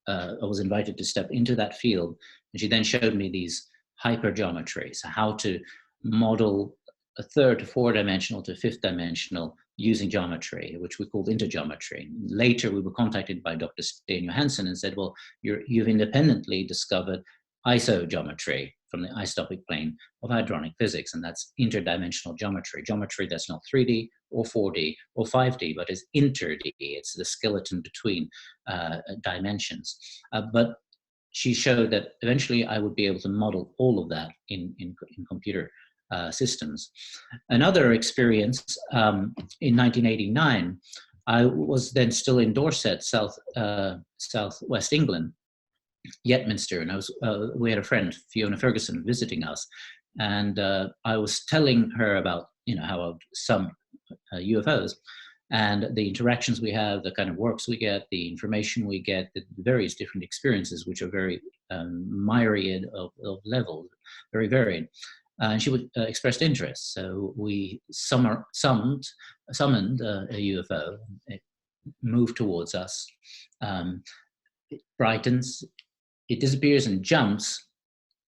was invited to step into that field. And she then showed me these hypergeometries, how to model a third to four dimensional to fifth dimensional using geometry, which we called intergeometry. Later, we were contacted by Dr. Sten Johansson and said, well, you've independently discovered isogeometry from the isotopic plane of hadronic physics, and that's interdimensional geometry. Geometry that's not 3D or 4D or 5D, but is inter-D. It's the skeleton between dimensions. But she showed that eventually I would be able to model all of that in computer systems. Another experience in 1989, I was then still in Dorset, southwest England, Yetminster, and we had a friend, Fiona Ferguson, visiting us, and I was telling her about how some UFOs and the interactions we have, the kind of works we get, the information we get, the various different experiences, which are very myriad of levels, very varied. And she would expressed interest, so we summoned a UFO. It moved towards us. It brightens, it disappears and jumps,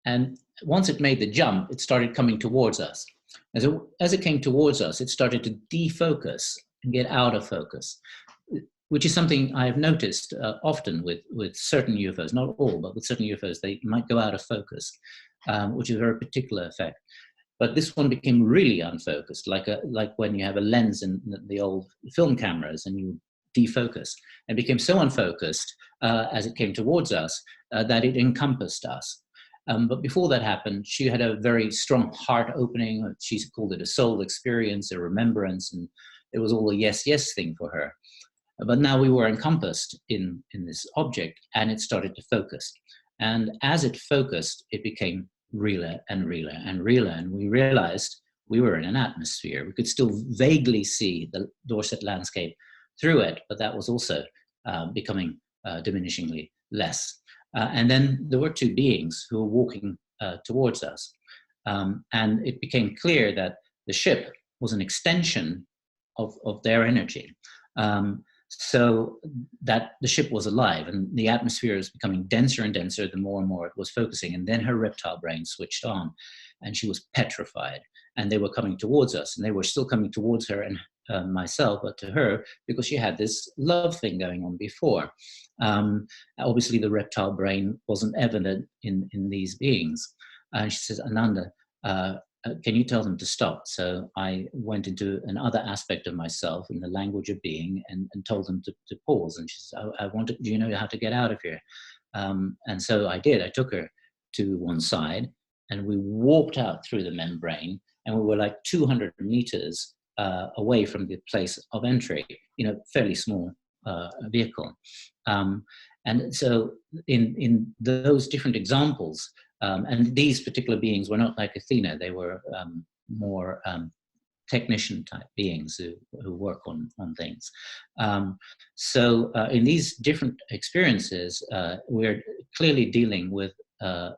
and once it made the jump, it started coming towards us. As it came towards us, it started to defocus and get out of focus, which is something I have noticed often with certain UFOs, not all, but with certain UFOs, they might go out of focus, which is a very particular effect. But this one became really unfocused, like when you have a lens in the old film cameras and you defocus, and became so unfocused as it came towards us that it encompassed us. But before that happened, she had a very strong heart opening. She called it a soul experience, a remembrance, and it was all a yes, yes thing for her. But now we were encompassed in this object, and it started to focus. And as it focused, it became realer and realer and realer. And we realized we were in an atmosphere. We could still vaguely see the Dorset landscape through it, but that was also becoming diminishingly less. And then there were two beings who were walking towards us. And it became clear that the ship was an extension of their energy. So that the ship was alive, and the atmosphere was becoming denser and denser the more and more it was focusing. And then her reptile brain switched on, and she was petrified. And they were coming towards us, and they were still coming towards her and myself, but to her, because she had this love thing going on before. Obviously, the reptile brain wasn't evident in these beings. And she says, Ananda, can you tell them to stop? So I went into another aspect of myself in the language of being and told them to pause. And she said, do you know how to get out of here? And so I did. I took her to one side, and we walked out through the membrane, and we were like 200 meters away from the place of entry, fairly small vehicle. And so in those different examples, and these particular beings were not like Athena, they were more technician type beings who work on things. So in these different experiences, we're clearly dealing with a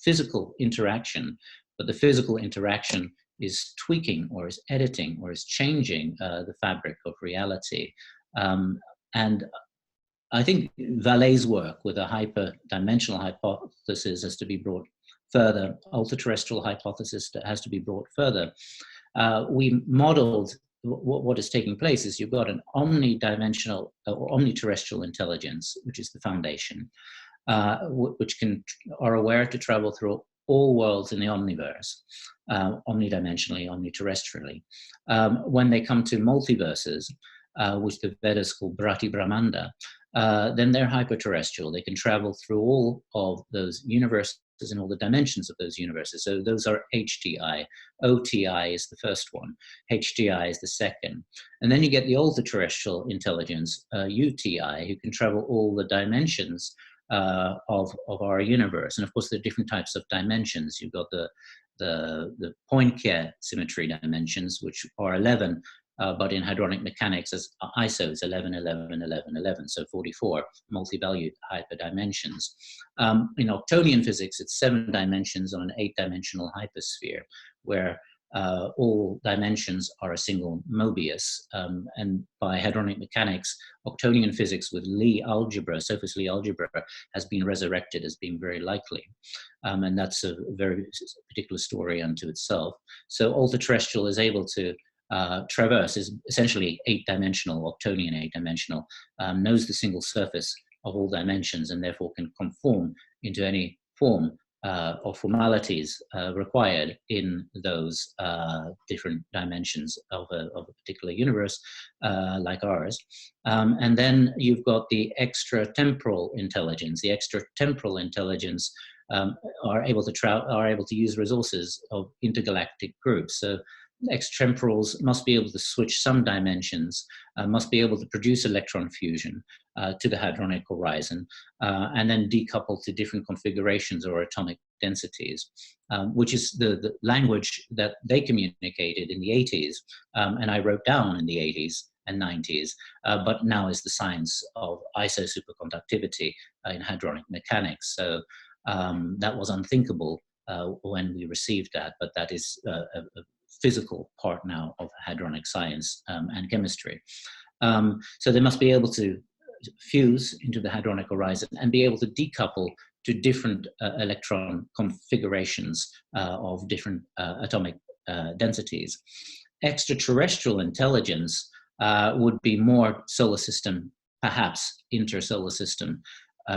physical interaction, but the physical interaction is tweaking or is editing or is changing the fabric of reality. And I think Vallée's work with a hyperdimensional hypothesis has to be brought further, ultra-terrestrial hypothesis that has to be brought further. We modeled what is taking place is you've got an omnidimensional or omniterrestrial intelligence, which is the foundation, which are aware to travel through all worlds in the omniverse, omnidimensionally, omniterrestrially. When they come to multiverses, which the Vedas call Brati Brahmanda, then they're hyperterrestrial. They can travel through all of those universes and all the dimensions of those universes. So those are HDI. OTI is the first one. HDI is the second. And then you get the ultra-terrestrial intelligence, UTI, who can travel all the dimensions of our universe. And of course, there are different types of dimensions. You've got the Poincare symmetry dimensions, which are 11, but in hadronic mechanics, as ISO is 11, 11, 11, 11, so 44 multi-valued hyperdimensions. In Octonian physics, it's 7 dimensions on an 8-dimensional hypersphere, where all dimensions are a single Mobius. And by hadronic mechanics, Octonian physics with Lie algebra, Sophus Lie algebra, has been resurrected as being very likely. And that's a very particular story unto itself. So ultra-terrestrial is able to traverse, is essentially 8-dimensional, Octonian 8-dimensional, knows the single surface of all dimensions, and therefore can conform into any form or formalities required in those different dimensions of a particular universe like ours. And then you've got the extra-temporal intelligence. The extra-temporal intelligence are able to use resources of intergalactic groups. So extratemporals must be able to switch some dimensions, must be able to produce electron fusion to the hadronic horizon, and then decouple to different configurations or atomic densities, which is the language that they communicated in the 80s, and I wrote down in the 80s and 90s, but now is the science of iso superconductivity in hadronic mechanics. So that was unthinkable when we received that, but that is a physical part now of hadronic science and chemistry. So they must be able to fuse into the hadronic horizon and be able to decouple to different electron configurations of different atomic densities. Extraterrestrial intelligence would be more solar system, perhaps intersolar system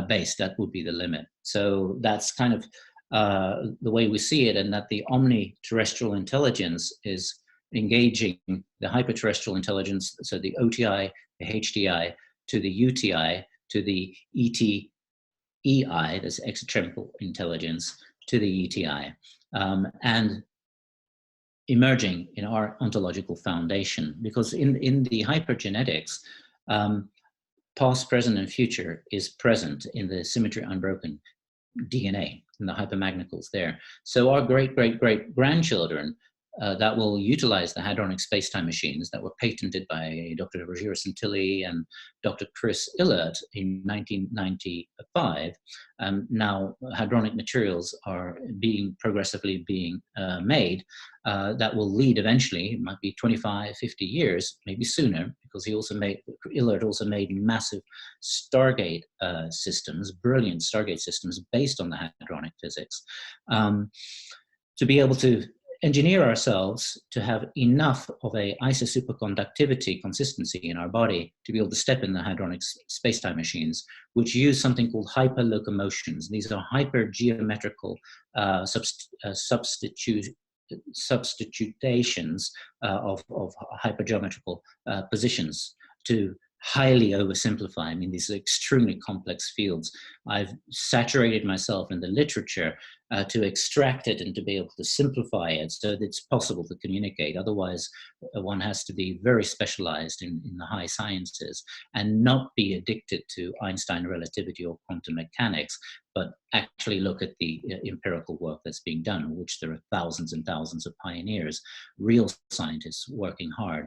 based. That would be the limit. So that's kind of the way we see it, and that the omni-terrestrial intelligence is engaging the hyperterrestrial intelligence, so the OTI, the HDI, to the UTI, to the ETEI, that's extratemporal intelligence, to the ETI, and emerging in our ontological foundation. Because in the hypergenetics, past, present, and future is present in the symmetry unbroken DNA, in the hypermagnicals there. So our great-great-great-grandchildren that will utilize the hadronic space-time machines that were patented by Dr. Roger Santilli and Dr. Chris Illert in 1995. Now hadronic materials are progressively being made that will lead eventually, it might be 25, 50 years, maybe sooner, because Illert also made massive Stargate systems, brilliant Stargate systems based on the hadronic physics, to be able to engineer ourselves to have enough of a isosuperconductivity consistency in our body to be able to step in the hadronic space-time machines, which use something called hyperlocomotions. These are hypergeometrical substitutions of hypergeometrical positions to highly oversimplify. I mean, these are extremely complex fields. I've saturated myself in the literature to extract it and to be able to simplify it so that it's possible to communicate. Otherwise, one has to be very specialized in the high sciences and not be addicted to Einstein relativity or quantum mechanics, but actually look at the empirical work that's being done, which there are thousands and thousands of pioneers, real scientists working hard.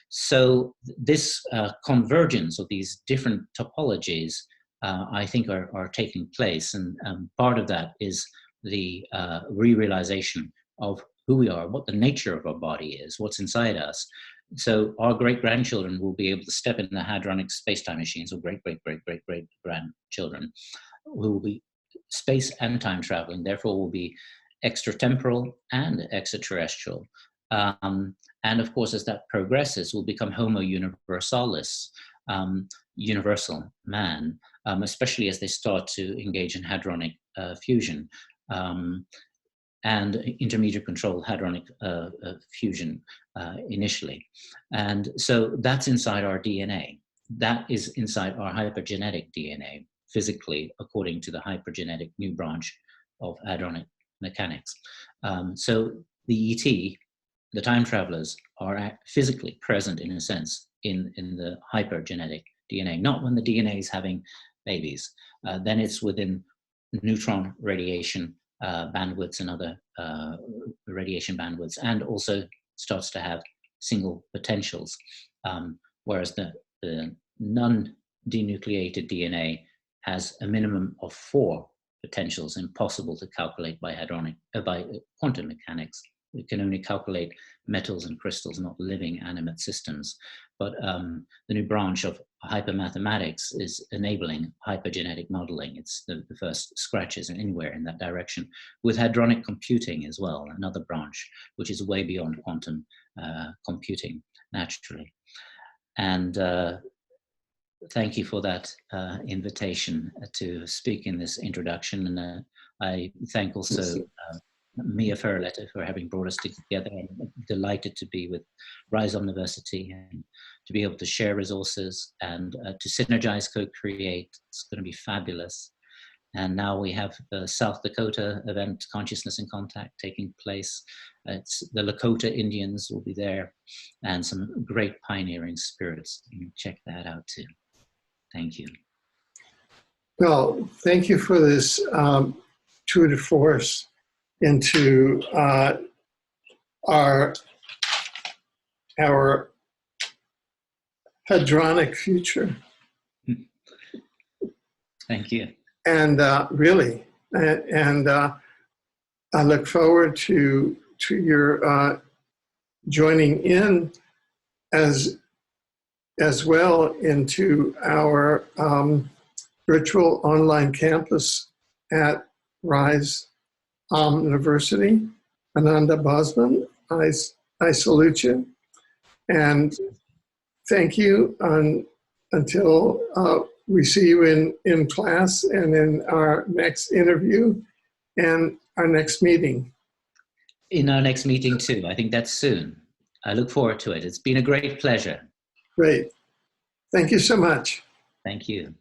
So this convergence of these different topologies, I think, are taking place. And part of that is the re-realization of who we are, what the nature of our body is, what's inside us. So our great-grandchildren will be able to step in the hadronic space-time machines, or great-great-great-great-great-grandchildren, who will be space and time traveling, therefore will be extra-temporal and extraterrestrial. And of course, as that progresses, will become Homo universalis, universal man, especially as they start to engage in hadronic fusion and intermediate control hadronic fusion initially. And so that's inside our DNA. That is inside our hypergenetic DNA, physically, according to the hypergenetic new branch of hadronic mechanics. So the ET, the time travelers, are physically present, in a sense, in the hypergenetic DNA, not when the DNA is having babies. Then it's within neutron radiation bandwidths and other radiation bandwidths, and also starts to have single potentials, whereas the non-denucleated DNA has a minimum of 4 potentials, impossible to calculate by quantum mechanics. We can only calculate metals and crystals, not living animate systems. But the new branch of hypermathematics is enabling hypergenetic modeling. It's the first scratches anywhere in that direction, with hadronic computing as well, another branch, which is way beyond quantum computing, naturally. And thank you for that invitation to speak in this introduction. And I thank also Mia Ferraletta for having brought us together. I'm delighted to be with Rise Omniversity and to be able to share resources and to synergize, co-create. It's going to be fabulous. And now we have the South Dakota event, Consciousness in Contact, taking place. It's the Lakota Indians will be there, and some great pioneering spirits. You can check that out too. Thank you. Well, thank you for this tour de force into our hadronic future. Thank you. And really, and I look forward to your joining in as well into our virtual online campus at Rise University. Ananda Bosman, I salute you and thank you until we see you in class and in our next interview and our next meeting. In our next meeting too. I think that's soon. I look forward to it. It's been a great pleasure. Great. Thank you so much. Thank you.